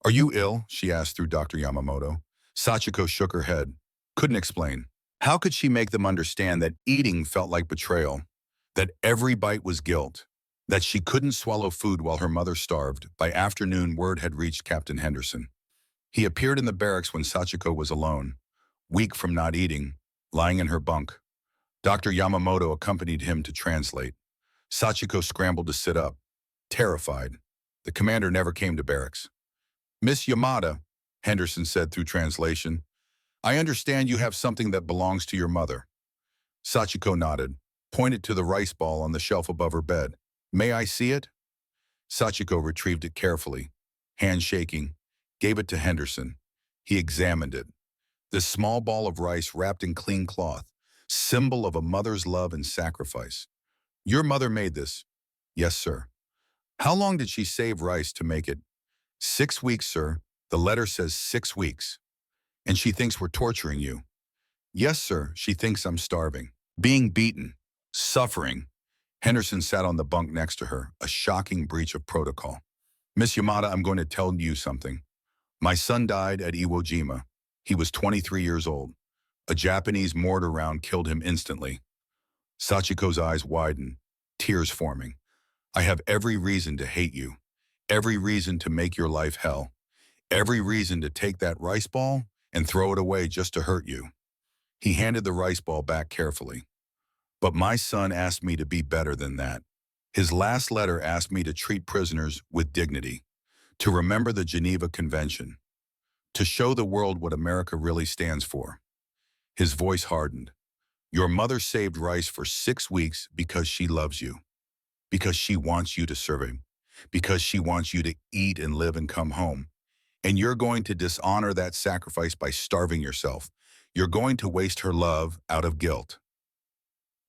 [SPEAKER 1] Are you ill? She asked through Dr. Yamamoto. Sachiko shook her head, couldn't explain. How could she make them understand that eating felt like betrayal, that every bite was guilt, that she couldn't swallow food while her mother starved? By afternoon, word had reached Captain Henderson. He appeared in the barracks when Sachiko was alone, weak from not eating, lying in her bunk. Dr. Yamamoto accompanied him to translate. Sachiko scrambled to sit up, terrified. The commander never came to barracks. Miss Yamada, Henderson said through translation, I understand you have something that belongs to your mother. Sachiko nodded, pointed to the rice ball on the shelf above her bed. May I see it? Sachiko retrieved it carefully, hand shaking, gave it to Henderson. He examined it. This small ball of rice wrapped in clean cloth, symbol of a mother's love and sacrifice. Your mother made this? Yes, sir. How long did she save rice to make it? 6 weeks, sir. The letter says 6 weeks. And she thinks we're torturing you. Yes, sir. She thinks I'm starving, being beaten, suffering. Henderson sat on the bunk next to her, a shocking breach of protocol. Miss Yamada, I'm going to tell you something. My son died at Iwo Jima. He was 23 years old. A Japanese mortar round killed him instantly. Sachiko's eyes widened, tears forming. I have every reason to hate you. Every reason to make your life hell. Every reason to take that rice ball and throw it away just to hurt you. He handed the rice ball back carefully. But my son asked me to be better than that. His last letter asked me to treat prisoners with dignity, to remember the Geneva Convention, to show the world what America really stands for. His voice hardened. Your mother saved rice for 6 weeks because she loves you, because she wants you to serve him, because she wants you to eat and live and come home. And you're going to dishonor that sacrifice by starving yourself. You're going to waste her love out of guilt.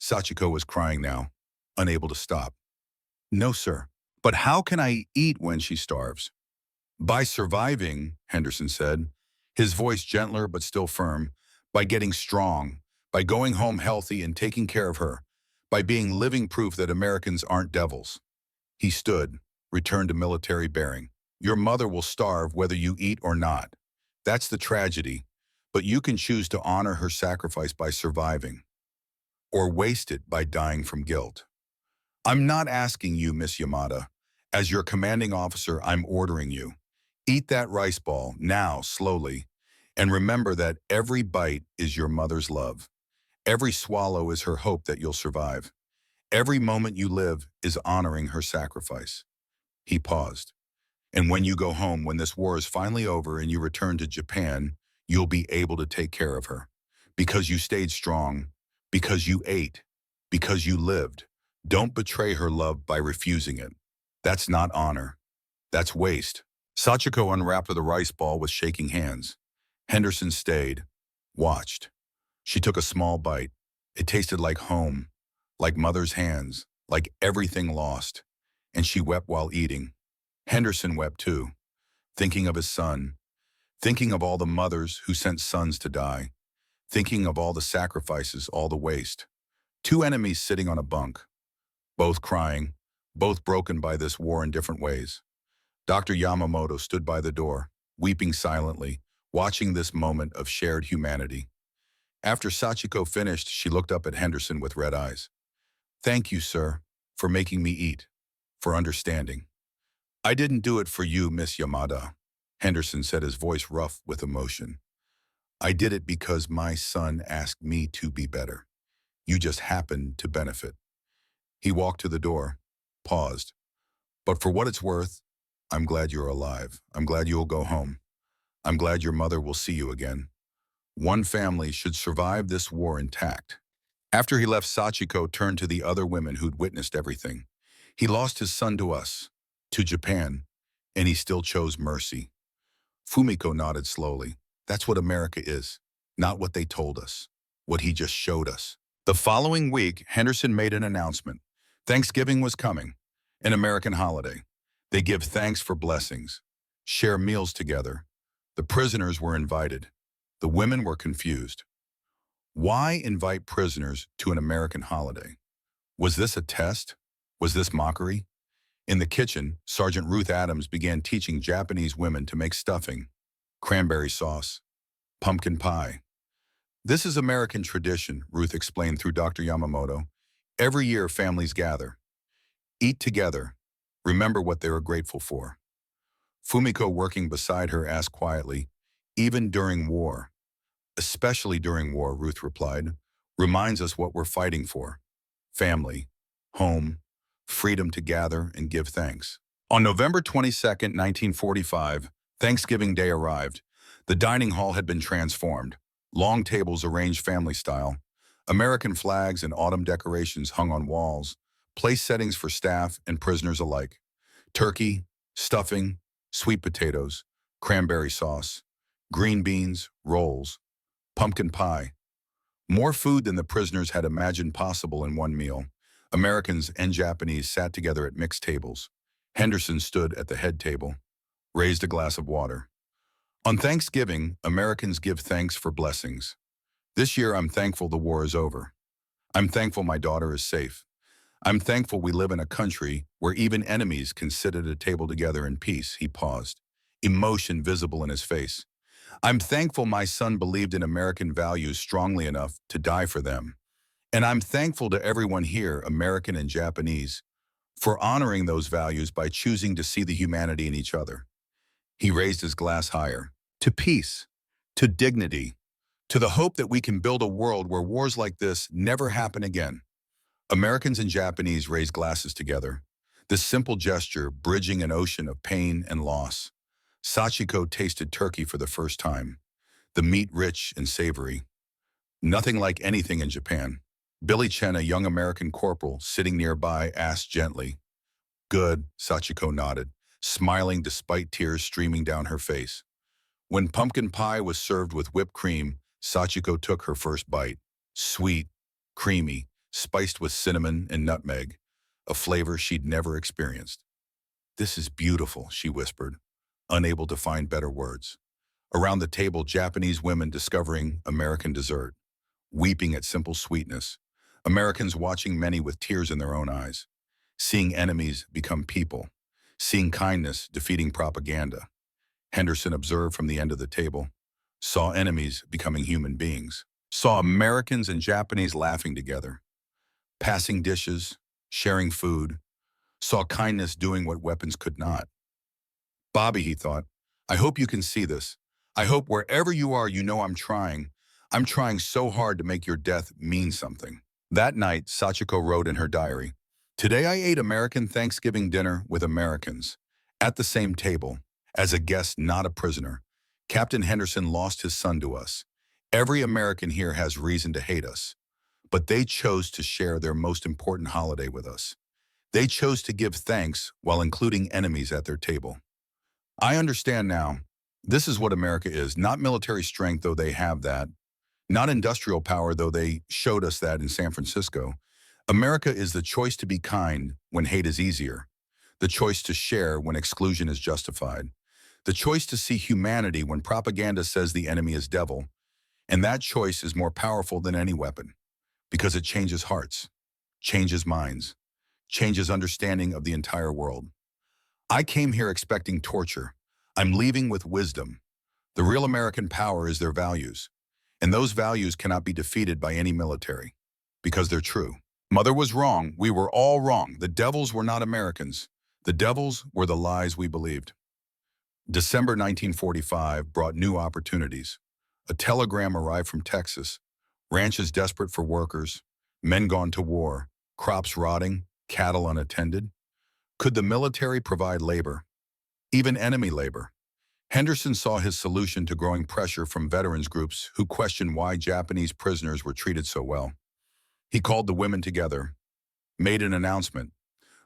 [SPEAKER 1] Sachiko was crying now, unable to stop. No, sir. But how can I eat when she starves? By surviving, Henderson said, his voice gentler but still firm, by getting strong, by going home healthy and taking care of her, by being living proof that Americans aren't devils. He stood, returned to military bearing. Your mother will starve whether you eat or not. That's the tragedy, but you can choose to honor her sacrifice by surviving, or waste it by dying from guilt. I'm not asking you, Miss Yamada. As your commanding officer, I'm ordering you. Eat that rice ball, now, slowly, and remember that every bite is your mother's love. Every swallow is her hope that you'll survive. Every moment you live is honoring her sacrifice. He paused. And when you go home, when this war is finally over and you return to Japan, you'll be able to take care of her. Because you stayed strong, because you ate, because you lived. Don't betray her love by refusing it. That's not honor. That's waste. Sachiko unwrapped the rice ball with shaking hands. Henderson stayed, watched. She took a small bite. It tasted like home, like mother's hands, like everything lost. And she wept while eating. Henderson wept too, thinking of his son, thinking of all the mothers who sent sons to die, thinking of all the sacrifices, all the waste. Two enemies sitting on a bunk, both crying, both broken by this war in different ways. Dr. Yamamoto stood by the door, weeping silently, watching this moment of shared humanity. After Sachiko finished, she looked up at Henderson with red eyes. Thank you, sir, for making me eat, for understanding. I didn't do it for you, Miss Yamada, Henderson said, his voice rough with emotion. I did it because my son asked me to be better. You just happened to benefit. He walked to the door, paused. But for what it's worth, I'm glad you're alive. I'm glad you'll go home. I'm glad your mother will see you again. One family should survive this war intact. After he left, Sachiko turned to the other women who'd witnessed everything. He lost his son to us, to Japan, and he still chose mercy. Fumiko nodded slowly. That's what America is, not what they told us, what he just showed us. The following week, Henderson made an announcement. Thanksgiving was coming, an American holiday. They give thanks for blessings, share meals together. The prisoners were invited. The women were confused. Why invite prisoners to an American holiday? Was this a test? Was this mockery? In the kitchen, Sergeant Ruth Adams began teaching Japanese women to make stuffing, cranberry sauce, pumpkin pie. This is American tradition, Ruth explained through Dr. Yamamoto. Every year, families gather, eat together, remember what they are grateful for. Fumiko, working beside her, asked quietly, even during war, especially during war, Ruth replied, reminds us what we're fighting for. Family, home, freedom to gather and give thanks. On November 22nd, 1945, Thanksgiving Day arrived. The dining hall had been transformed. Long tables arranged family style. American flags and autumn decorations hung on walls. Place settings for staff and prisoners alike. Turkey, stuffing, sweet potatoes, cranberry sauce, green beans, rolls, pumpkin pie. More food than the prisoners had imagined possible in one meal. Americans and Japanese sat together at mixed tables. Henderson stood at the head table, raised a glass of water. On Thanksgiving, Americans give thanks for blessings. This year, I'm thankful the war is over. I'm thankful my daughter is safe. I'm thankful we live in a country where even enemies can sit at a table together in peace." He paused, emotion visible in his face. "I'm thankful my son believed in American values strongly enough to die for them. And I'm thankful to everyone here, American and Japanese, for honoring those values by choosing to see the humanity in each other." He raised his glass higher. "To peace, to dignity, to the hope that we can build a world where wars like this never happen again." Americans and Japanese raised glasses together, this simple gesture bridging an ocean of pain and loss. Sachiko tasted turkey for the first time, the meat rich and savory. Nothing like anything in Japan. Billy Chen, a young American corporal sitting nearby, asked gently. "Good," Sachiko nodded, smiling despite tears streaming down her face. When pumpkin pie was served with whipped cream, Sachiko took her first bite. Sweet, creamy, spiced with cinnamon and nutmeg, a flavor she'd never experienced. "This is beautiful," she whispered, unable to find better words. Around the table, Japanese women discovering American dessert, weeping at simple sweetness. Americans watching many with tears in their own eyes, seeing enemies become people, seeing kindness defeating propaganda. Henderson observed from the end of the table, saw enemies becoming human beings, saw Americans and Japanese laughing together, passing dishes, sharing food, saw kindness doing what weapons could not. "Bobby," he thought, "I hope you can see this. I hope wherever you are, you know I'm trying. I'm trying so hard to make your death mean something." That night, Sachiko wrote in her diary, "Today I ate American Thanksgiving dinner with Americans, at the same table, as a guest, not a prisoner. Captain Henderson lost his son to us. Every American here has reason to hate us, but they chose to share their most important holiday with us. They chose to give thanks while including enemies at their table. I understand now. This is what America is, not military strength, though they have that, not industrial power, though they showed us that in San Francisco. America is the choice to be kind when hate is easier, the choice to share when exclusion is justified, the choice to see humanity when propaganda says the enemy is devil, and that choice is more powerful than any weapon, because it changes hearts, changes minds, changes understanding of the entire world. I came here expecting torture. I'm leaving with wisdom. The real American power is their values, and those values cannot be defeated by any military, because they're true. Mother was wrong. We were all wrong. The devils were not Americans. The devils were the lies we believed." December 1945 brought new opportunities. A telegram arrived from Texas. Ranches desperate for workers, men gone to war, crops rotting, cattle unattended. Could the military provide labor? Even enemy labor? Henderson saw his solution to growing pressure from veterans groups who questioned why Japanese prisoners were treated so well. He called the women together, made an announcement.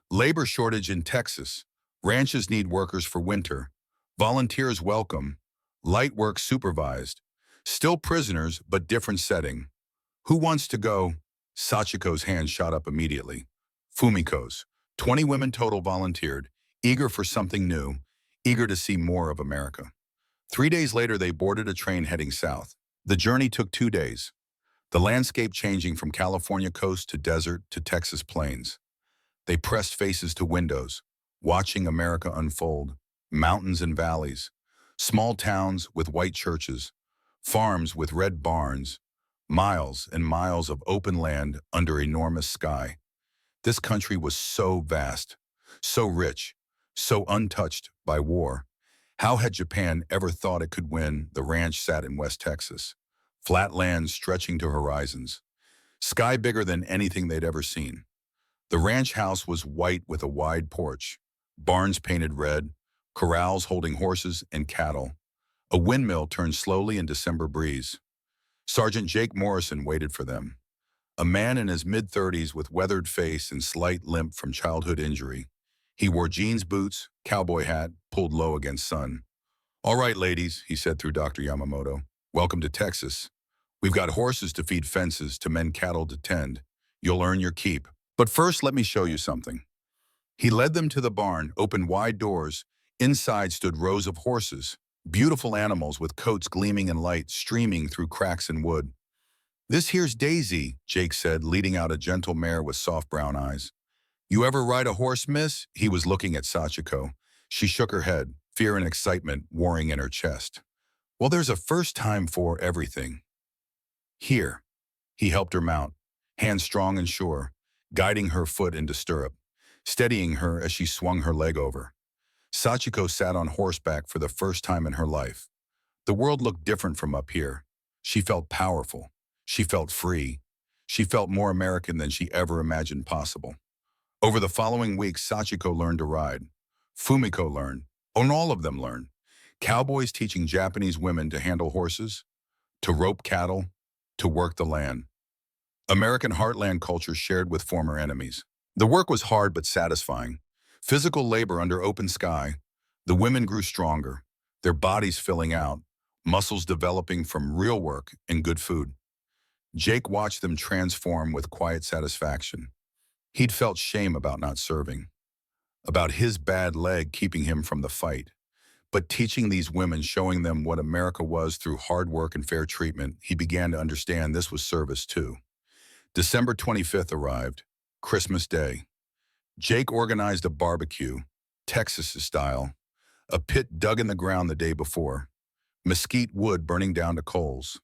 [SPEAKER 1] "Labor shortage in Texas. Ranches need workers for winter. Volunteers welcome. Light work supervised. Still prisoners, but different setting. Who wants to go?" Sachiko's hand shot up immediately. Fumiko's. 20 women total volunteered, eager for something new, eager to see more of America. 3 days later, they boarded a train heading south. The journey took 2 days, the landscape changing from California coast to desert to Texas plains. They pressed faces to windows, watching America unfold, mountains and valleys, small towns with white churches, farms with red barns, miles and miles of open land under enormous sky. This country was so vast, so rich, so untouched by war. How had Japan ever thought it could win? The ranch sat in West Texas, flat lands stretching to horizons, sky bigger than anything they'd ever seen. The ranch house was white with a wide porch, barns painted red, corrals holding horses and cattle. A windmill turned slowly in December breeze. Sergeant Jake Morrison waited for them, a man in his mid-30s with weathered face and slight limp from childhood injury. He wore jeans boots, cowboy hat, pulled low against sun. "All right, ladies," he said through Dr. Yamamoto. "Welcome to Texas. We've got horses to feed fences, to mend cattle to tend. You'll earn your keep. But first, let me show you something." He led them to the barn, opened wide doors. Inside stood rows of horses, beautiful animals with coats gleaming in light, streaming through cracks in wood. "This here's Daisy," Jake said, leading out a gentle mare with soft brown eyes. You ever ride a horse, miss? He was looking at Sachiko. She shook her head, fear and excitement warring in her chest. Well, there's a first time for everything. Here. He helped her mount, hands strong and sure, guiding her foot into stirrup, steadying her as she swung her leg over. Sachiko sat on horseback for the first time in her life. The world looked different from up here. She felt powerful. She felt free. She felt more American than she ever imagined possible. Over the following weeks, Sachiko learned to ride. Fumiko learned, and all of them learned. Cowboys teaching Japanese women to handle horses, to rope cattle, to work the land. American heartland culture shared with former enemies. The work was hard but satisfying. Physical labor under open sky. The women grew stronger, their bodies filling out, muscles developing from real work and good food. Jake watched them transform with quiet satisfaction. He'd felt shame about not serving, about his bad leg keeping him from the fight. But teaching these women, showing them what America was through hard work and fair treatment, he began to understand this was service too. December 25th arrived, Christmas Day. Jake organized a barbecue, Texas style, a pit dug in the ground the day before, mesquite wood burning down to coals,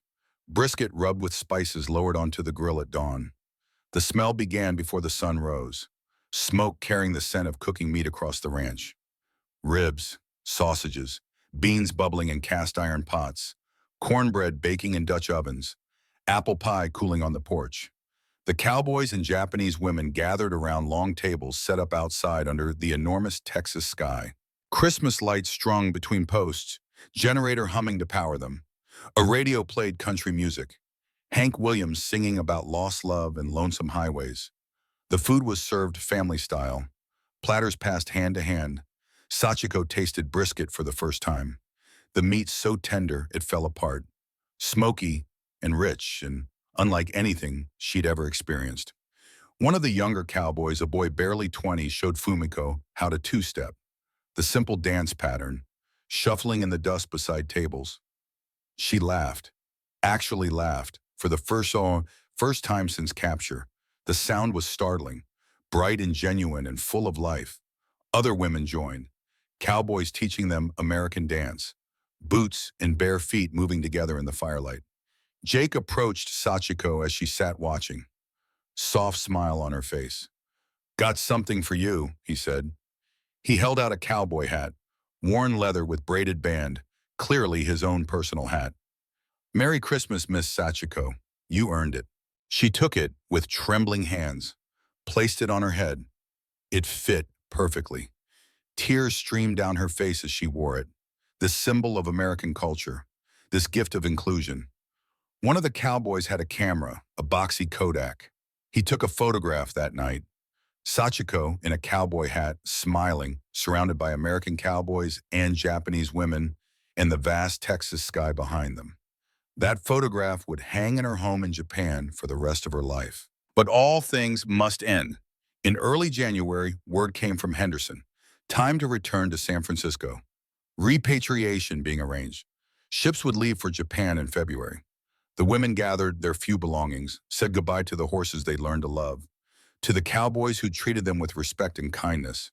[SPEAKER 1] brisket rubbed with spices lowered onto the grill at dawn. The smell began before the sun rose, smoke carrying the scent of cooking meat across the ranch. Ribs, sausages, beans bubbling in cast iron pots, cornbread baking in Dutch ovens, apple pie cooling on the porch. The cowboys and Japanese women gathered around long tables set up outside under the enormous Texas sky. Christmas lights strung between posts, generator humming to power them. A radio played country music, Hank Williams singing about lost love and lonesome highways. The food was served family style. Platters passed hand to hand. Sachiko tasted brisket for the first time. The meat so tender it fell apart, smoky and rich and unlike anything she'd ever experienced. One of the younger cowboys, a boy barely 20, showed Fumiko how to two-step, the simple dance pattern, shuffling in the dust beside tables. She laughed, actually laughed, for the first time since capture. The sound was startling, bright and genuine and full of life. Other women joined, cowboys teaching them American dance, boots and bare feet moving together in the firelight. Jake approached Sachiko as she sat watching, soft smile on her face. Got something for you, he said. He held out a cowboy hat, worn leather with braided band, clearly his own personal hat. Merry Christmas, Miss Sachiko. You earned it. She took it with trembling hands, placed it on her head. It fit perfectly. Tears streamed down her face as she wore it. This symbol of American culture, this gift of inclusion. One of the cowboys had a camera, a boxy Kodak. He took a photograph that night. Sachiko, in a cowboy hat, smiling, surrounded by American cowboys and Japanese women, and the vast Texas sky behind them. That photograph would hang in her home in Japan for the rest of her life. But all things must end. In early January, word came from Henderson. Time to return to San Francisco. Repatriation being arranged. Ships would leave for Japan in February. The women gathered their few belongings, said goodbye to the horses they'd learned to love, to the cowboys who treated them with respect and kindness.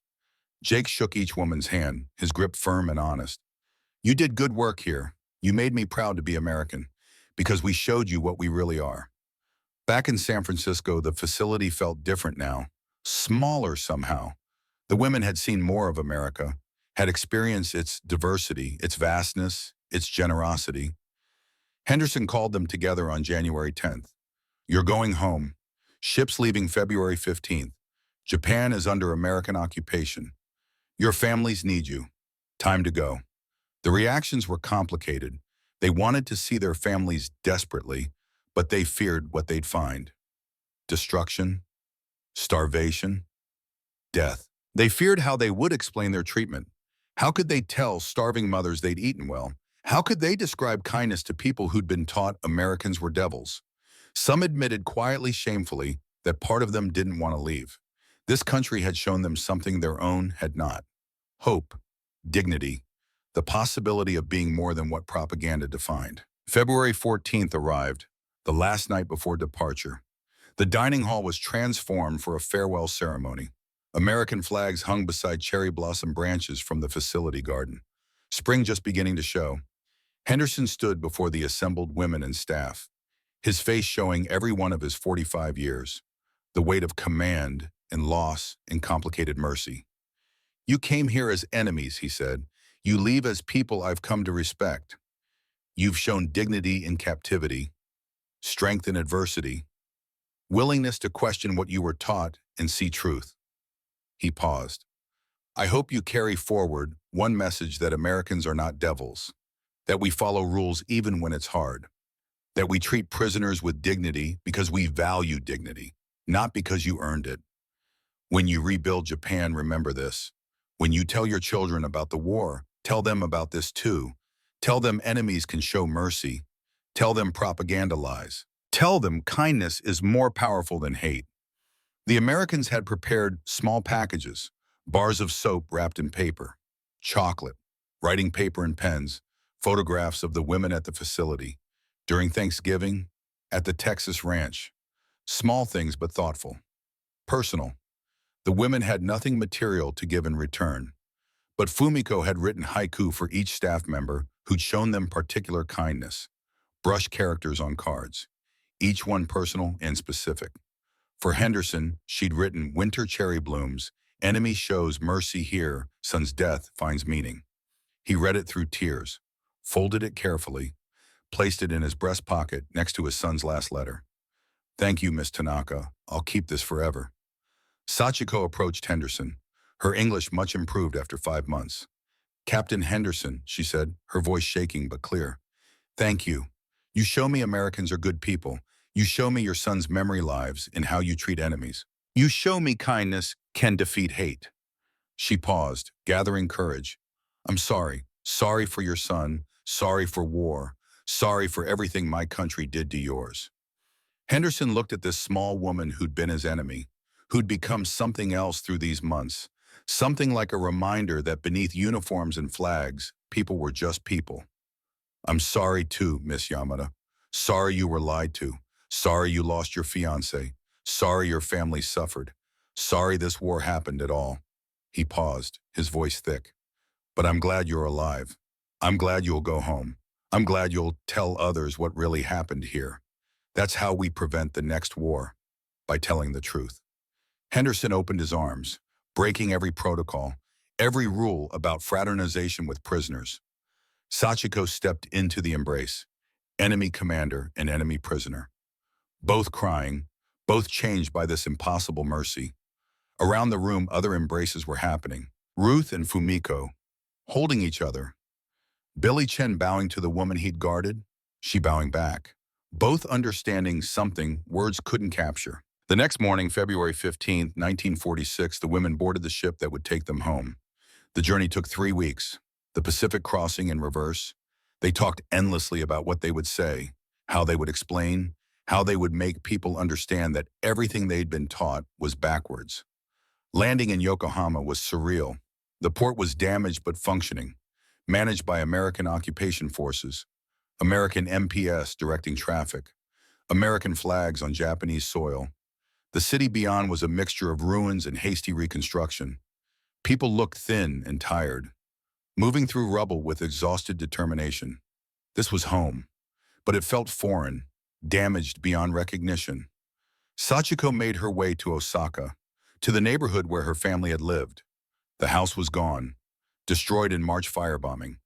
[SPEAKER 1] Jake shook each woman's hand, his grip firm and honest. You did good work here. You made me proud to be American, because we showed you what we really are. Back in San Francisco, the facility felt different now, smaller somehow. The women had seen more of America, had experienced its diversity, its vastness, its generosity. Henderson called them together on January 10th. You're going home. Ships leaving February 15th. Japan is under American occupation. Your families need you. Time to go. The reactions were complicated. They wanted to see their families desperately, but they feared what they'd find. Destruction, starvation, death. They feared how they would explain their treatment. How could they tell starving mothers they'd eaten well? How could they describe kindness to people who'd been taught Americans were devils? Some admitted quietly, shamefully, that part of them didn't want to leave. This country had shown them something their own had not. Hope, dignity, the possibility of being more than what propaganda defined. February 14th arrived, the last night before departure. The dining hall was transformed for a farewell ceremony. American flags hung beside cherry blossom branches from the facility garden. Spring just beginning to show. Henderson stood before the assembled women and staff, his face showing every one of his 45 years, the weight of command and loss and complicated mercy. "You came here as enemies," he said. "You leave as people I've come to respect. You've shown dignity in captivity, strength in adversity, willingness to question what you were taught and see truth." He paused. "I hope you carry forward one message: that Americans are not devils, that we follow rules even when it's hard, that we treat prisoners with dignity because we value dignity, not because you earned it. When you rebuild Japan, remember this. When you tell your children about the war, tell them about this too. Tell them enemies can show mercy. Tell them propaganda lies. Tell them kindness is more powerful than hate." The Americans had prepared small packages, bars of soap wrapped in paper, chocolate, writing paper and pens, photographs of the women at the facility, during Thanksgiving, at the Texas ranch. Small things but thoughtful, personal. The women had nothing material to give in return, but Fumiko had written haiku for each staff member who'd shown them particular kindness, brush characters on cards, each one personal and specific. For Henderson, she'd written, "Winter cherry blooms, enemy shows mercy here, son's death finds meaning." He read it through tears, folded it carefully, placed it in his breast pocket next to his son's last letter. "Thank you, Miss Tanaka. I'll keep this forever." Sachiko approached Henderson, her English much improved after 5 months. "Captain Henderson," she said, her voice shaking but clear. "Thank you. You show me Americans are good people. You show me your son's memory lives in how you treat enemies. You show me kindness can defeat hate." She paused, gathering courage. "I'm sorry. Sorry for your son. Sorry for war. Sorry for everything my country did to yours." Henderson looked at this small woman who'd been his enemy, who'd become something else through these months, something like a reminder that beneath uniforms and flags, people were just people. "I'm sorry too, Miss Yamada. Sorry you were lied to. Sorry you lost your fiancé. Sorry your family suffered. Sorry this war happened at all." He paused, his voice thick. "But I'm glad you're alive. I'm glad you'll go home. I'm glad you'll tell others what really happened here. That's how we prevent the next war, by telling the truth." Henderson opened his arms, breaking every protocol, every rule about fraternization with prisoners. Sachiko stepped into the embrace, enemy commander and enemy prisoner. Both crying, both changed by this impossible mercy. Around the room, other embraces were happening. Ruth and Fumiko, holding each other. Billy Chen bowing to the woman he'd guarded, she bowing back. Both understanding something words couldn't capture. The next morning, February 15, 1946, the women boarded the ship that would take them home. The journey took 3 weeks, the Pacific crossing in reverse. They talked endlessly about what they would say, how they would explain, how they would make people understand that everything they'd been taught was backwards. Landing in Yokohama was surreal. The port was damaged but functioning, managed by American occupation forces, American MPS directing traffic, American flags on Japanese soil. The city beyond was a mixture of ruins and hasty reconstruction. People looked thin and tired, moving through rubble with exhausted determination. This was home, but it felt foreign, damaged beyond recognition. Sachiko made her way to Osaka, to the neighborhood where her family had lived. The house was gone, destroyed in March firebombing,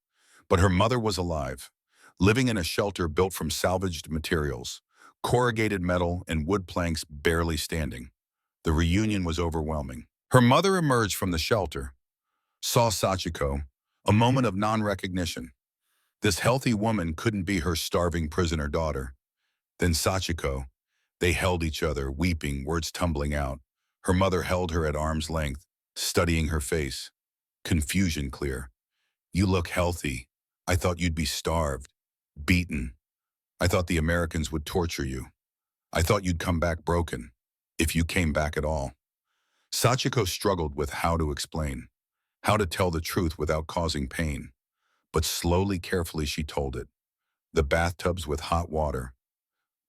[SPEAKER 1] but her mother was alive, living in a shelter built from salvaged materials, corrugated metal and wood planks barely standing. The reunion was overwhelming. Her mother emerged from the shelter, saw Sachiko, a moment of non-recognition. This healthy woman couldn't be her starving prisoner daughter. Then Sachiko. They held each other, weeping, words tumbling out. Her mother held her at arm's length, studying her face. Confusion clear. "You look healthy. I thought you'd be starved, beaten. I thought the Americans would torture you. I thought you'd come back broken, if you came back at all." Sachiko struggled with how to explain, how to tell the truth without causing pain. But slowly, carefully, she told it. The bathtubs with hot water,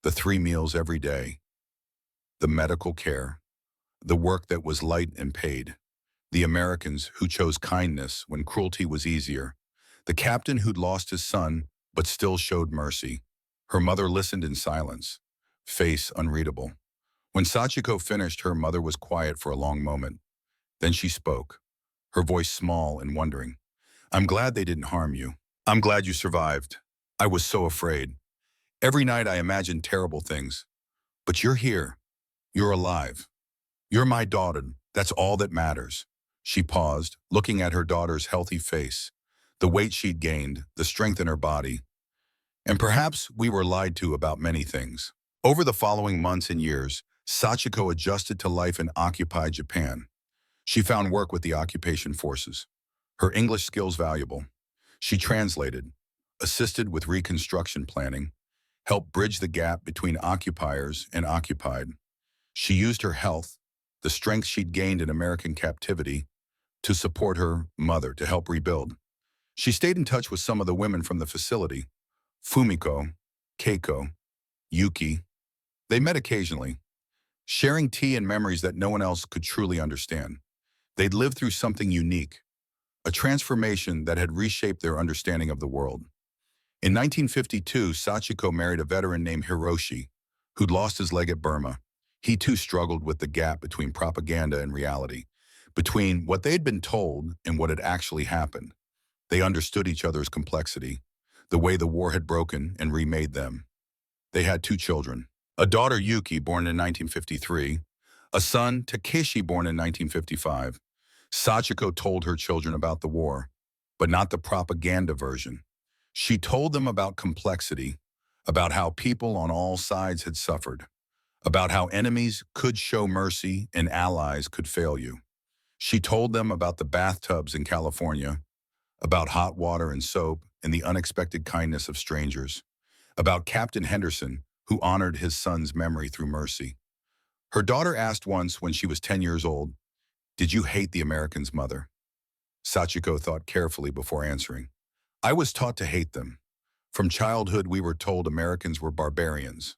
[SPEAKER 1] the 3 meals every day, the medical care, the work that was light and paid, the Americans who chose kindness when cruelty was easier, the captain who'd lost his son but still showed mercy. Her mother listened in silence, face unreadable. When Sachiko finished, her mother was quiet for a long moment. Then she spoke, her voice small and wondering. "I'm glad they didn't harm you. I'm glad you survived. I was so afraid. Every night I imagined terrible things. But you're here. You're alive. You're my daughter. That's all that matters." She paused, looking at her daughter's healthy face, the weight she'd gained, the strength in her body. And perhaps we were lied to about many things. Over the following months and years, Sachiko adjusted to life in occupied Japan. She found work with the occupation forces. Her English skills valuable. She translated, assisted with reconstruction planning, helped bridge the gap between occupiers and occupied. She used her health, the strength she'd gained in American captivity, to support her mother to help rebuild. She stayed in touch with some of the women from the facility, Fumiko, Keiko, Yuki. They met occasionally, sharing tea and memories that no one else could truly understand. They'd lived through something unique, a transformation that had reshaped their understanding of the world. In 1952, Sachiko married a veteran named Hiroshi, who'd lost his leg at Burma. He too struggled with the gap between propaganda and reality, between what they'd been told and what had actually happened. They understood each other's complexity, the way the war had broken and remade them. They had two children, a daughter Yuki, born in 1953, a son Takeshi, born in 1955. Sachiko told her children about the war, but not the propaganda version. She told them about complexity, about how people on all sides had suffered, about how enemies could show mercy and allies could fail you. She told them about the bathtubs in California, about hot water and soap and the unexpected kindness of strangers, about Captain Henderson, who honored his son's memory through mercy. Her daughter asked once when she was 10 years old, "Did you hate the Americans, Mother?" Sachiko thought carefully before answering. "I was taught to hate them. From childhood, we were told Americans were barbarians,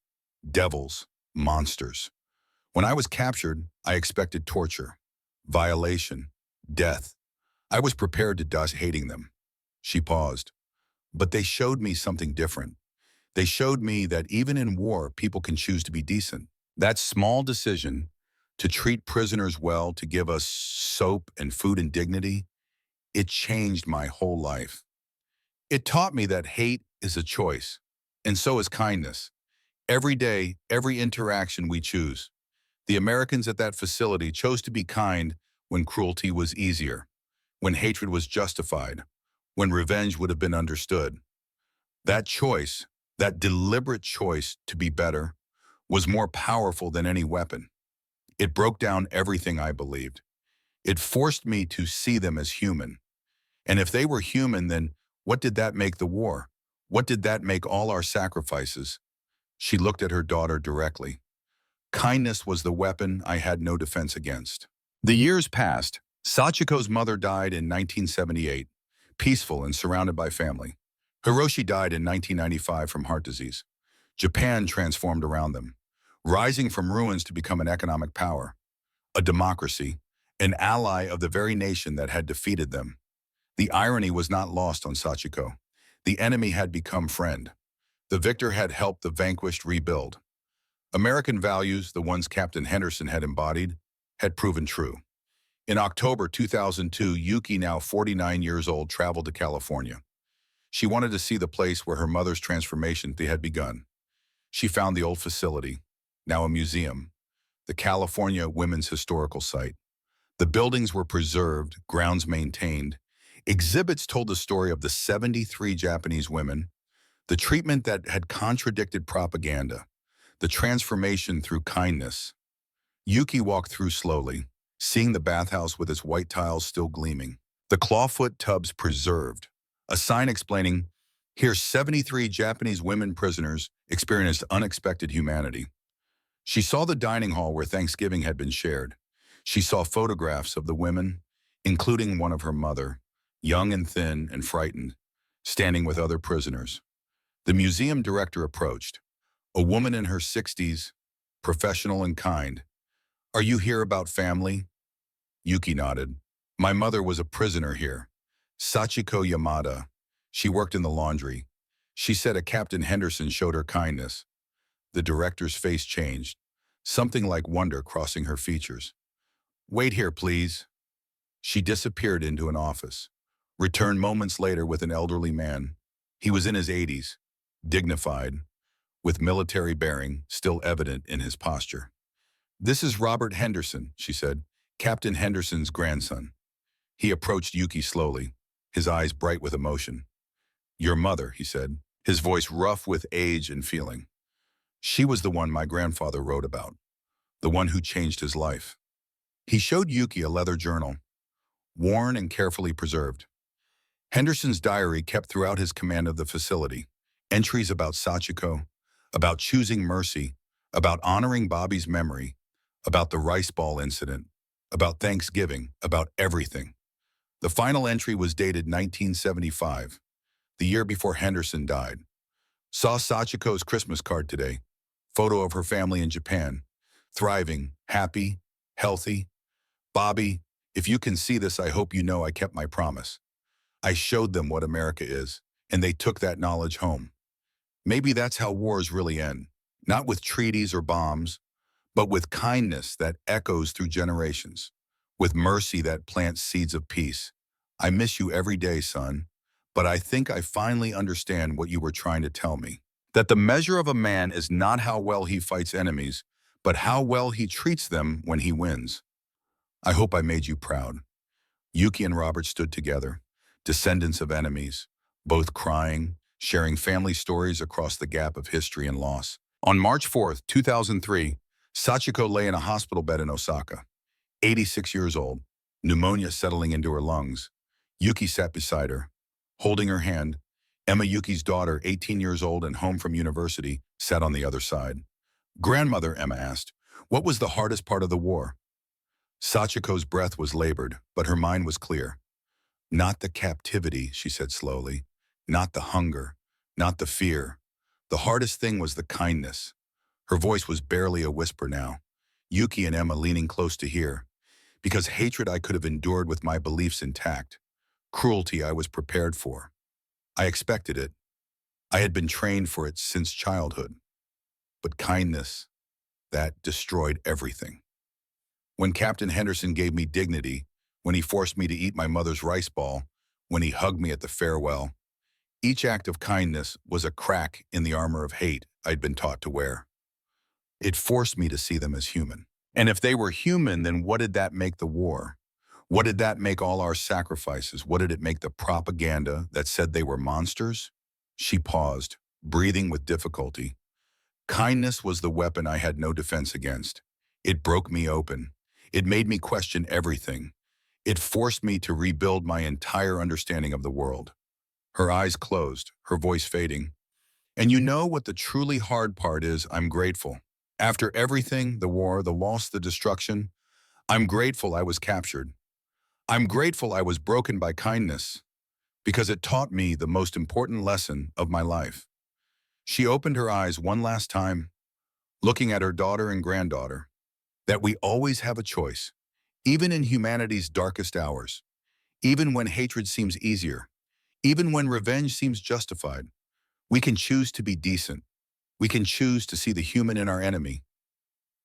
[SPEAKER 1] devils, monsters. When I was captured, I expected torture, violation, death. I was prepared to die hating them." She paused. "But they showed me something different. They showed me that even in war, people can choose to be decent. That small decision, to treat prisoners well, to give us soap and food and dignity, it changed my whole life. It taught me that hate is a choice, and so is kindness. Every day, every interaction we choose. The Americans at that facility chose to be kind when cruelty was easier, when hatred was justified, when revenge would have been understood. That choice, that deliberate choice to be better, was more powerful than any weapon. It broke down everything I believed. It forced me to see them as human. And if they were human, then what did that make the war? What did that make all our sacrifices?" She looked at her daughter directly. "Kindness was the weapon I had no defense against." The years passed. Sachiko's mother died in 1978, peaceful and surrounded by family. Hiroshi died in 1995 from heart disease. Japan transformed around them, rising from ruins to become an economic power, a democracy, an ally of the very nation that had defeated them. The irony was not lost on Sachiko. The enemy had become friend. The victor had helped the vanquished rebuild. American values, the ones Captain Henderson had embodied, had proven true. In October 2002, Yuki, now 49 years old, traveled to California. She wanted to see the place where her mother's transformation had begun. She found the old facility, now a museum, the California Women's Historical Site. The buildings were preserved, grounds maintained. Exhibits told the story of the 73 Japanese women, the treatment that had contradicted propaganda, the transformation through kindness. Yuki walked through slowly, seeing the bathhouse with its white tiles still gleaming, the clawfoot tubs preserved, a sign explaining, "Here 73 Japanese women prisoners experienced unexpected humanity." She saw the dining hall where Thanksgiving had been shared. She saw photographs of the women, including one of her mother, young and thin and frightened, standing with other prisoners. The museum director approached, a woman in her 60s, professional and kind. Are you here about family? Yuki nodded. My mother was a prisoner here. Sachiko Yamada. She worked in the laundry. She said a Captain Henderson showed her kindness. The director's face changed, something like wonder crossing her features. Wait here, please. She disappeared into an office, returned moments later with an elderly man. He was in his 80s, dignified, with military bearing still evident in his posture. This is Robert Henderson, she said, Captain Henderson's grandson. He approached Yuki slowly, his eyes bright with emotion. Your mother, he said, his voice rough with age and feeling. She was the one my grandfather wrote about, the one who changed his life. He showed Yuki a leather journal, worn and carefully preserved. Henderson's diary kept throughout his command of the facility, entries about Sachiko, about choosing mercy, about honoring Bobby's memory, about the rice ball incident, about Thanksgiving, about everything. The final entry was dated 1975, the year before Henderson died. Saw Sachiko's Christmas card today, photo of her family in Japan, thriving, happy, healthy. Bobby, if you can see this, I hope you know I kept my promise. I showed them what America is, and they took that knowledge home. Maybe that's how wars really end, not with treaties or bombs, but with kindness that echoes through generations, with mercy that plants seeds of peace. I miss you every day, son, but I think I finally understand what you were trying to tell me. That the measure of a man is not how well he fights enemies, but how well he treats them when he wins. I hope I made you proud. Yuki and Robert stood together, descendants of enemies, both crying, sharing family stories across the gap of history and loss. On March 4th, 2003, Sachiko lay in a hospital bed in Osaka, 86 years old, pneumonia settling into her lungs. Yuki sat beside her, holding her hand. Emma, Yuki's daughter, 18 years old and home from university, sat on the other side. Grandmother, Emma asked, what was the hardest part of the war? Sachiko's breath was labored, but her mind was clear. Not the captivity, she said slowly. Not the hunger. Not the fear. The hardest thing was the kindness. Her voice was barely a whisper now. Yuki and Emma leaning close to hear. Because hatred I could have endured with my beliefs intact. Cruelty I was prepared for. I expected it. I had been trained for it since childhood. But kindness, that destroyed everything. When Captain Henderson gave me dignity, when he forced me to eat my mother's rice ball, when he hugged me at the farewell, each act of kindness was a crack in the armor of hate I'd been taught to wear. It forced me to see them as human. And if they were human, then what did that make the war? What did that make all our sacrifices? What did it make the propaganda that said they were monsters? She paused, breathing with difficulty. Kindness was the weapon I had no defense against. It broke me open. It made me question everything. It forced me to rebuild my entire understanding of the world. Her eyes closed, her voice fading. And you know what the truly hard part is? I'm grateful. After everything, the war, the loss, the destruction, I'm grateful I was captured. I'm grateful I was broken by kindness, because it taught me the most important lesson of my life. She opened her eyes one last time, looking at her daughter and granddaughter, that we always have a choice, even in humanity's darkest hours, even when hatred seems easier, even when revenge seems justified. We can choose to be decent. We can choose to see the human in our enemy.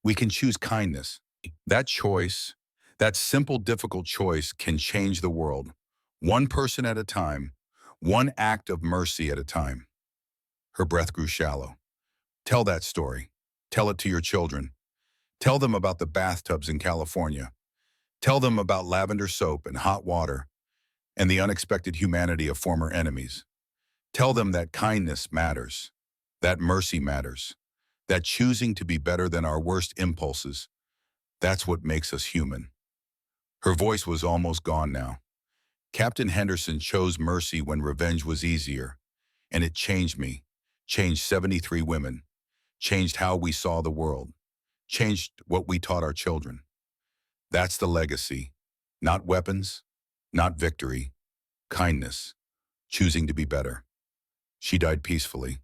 [SPEAKER 1] We can choose kindness. That choice, that simple, difficult choice can change the world, one person at a time, one act of mercy at a time. Her breath grew shallow. Tell that story. Tell it to your children. Tell them about the bathtubs in California. Tell them about lavender soap and hot water and the unexpected humanity of former enemies. Tell them that kindness matters, that mercy matters, that choosing to be better than our worst impulses, that's what makes us human. Her voice was almost gone now. Captain Henderson chose mercy when revenge was easier, and it changed me, changed 73 women, changed how we saw the world, changed what we taught our children. That's the legacy. Not weapons, not victory, kindness, choosing to be better. She died peacefully,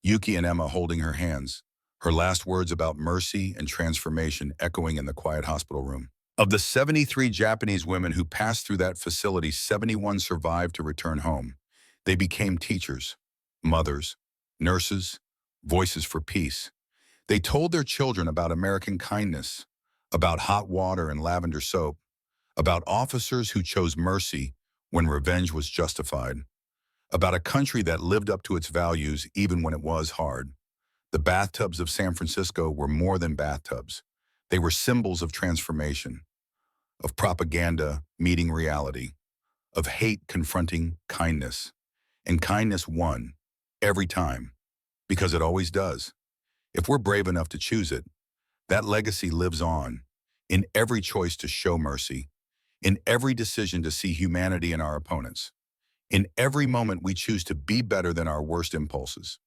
[SPEAKER 1] Yuki and Emma holding her hands, her last words about mercy and transformation echoing in the quiet hospital room. Of the 73 Japanese women who passed through that facility, 71 survived to return home. They became teachers, mothers, nurses, voices for peace. They told their children about American kindness, about hot water and lavender soap, about officers who chose mercy when revenge was justified, about a country that lived up to its values even when it was hard. The bathtubs of San Francisco were more than bathtubs. They were symbols of transformation, of propaganda meeting reality, of hate confronting kindness. And kindness won, every time, because it always does. If we're brave enough to choose it, that legacy lives on, in every choice to show mercy, in every decision to see humanity in our opponents, in every moment we choose to be better than our worst impulses.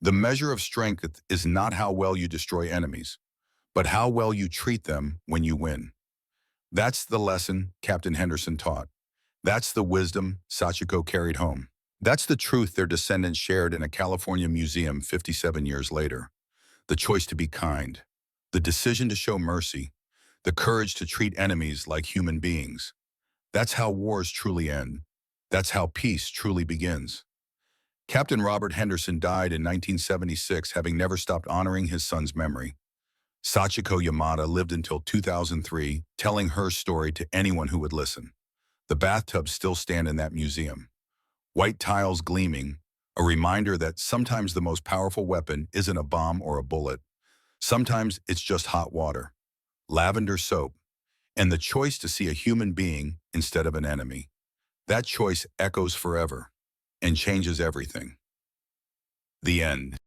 [SPEAKER 1] The measure of strength is not how well you destroy enemies, but how well you treat them when you win. That's the lesson Captain Henderson taught. That's the wisdom Sachiko carried home. That's the truth their descendants shared in a California museum 57 years later. The choice to be kind, the decision to show mercy, the courage to treat enemies like human beings. That's how wars truly end. That's how peace truly begins. Captain Robert Henderson died in 1976, having never stopped honoring his son's memory. Sachiko Yamada lived until 2003, telling her story to anyone who would listen. The bathtubs still stand in that museum, white tiles gleaming, a reminder that sometimes the most powerful weapon isn't a bomb or a bullet. Sometimes it's just hot water, lavender soap, and the choice to see a human being instead of an enemy. That choice echoes forever and changes everything. The end.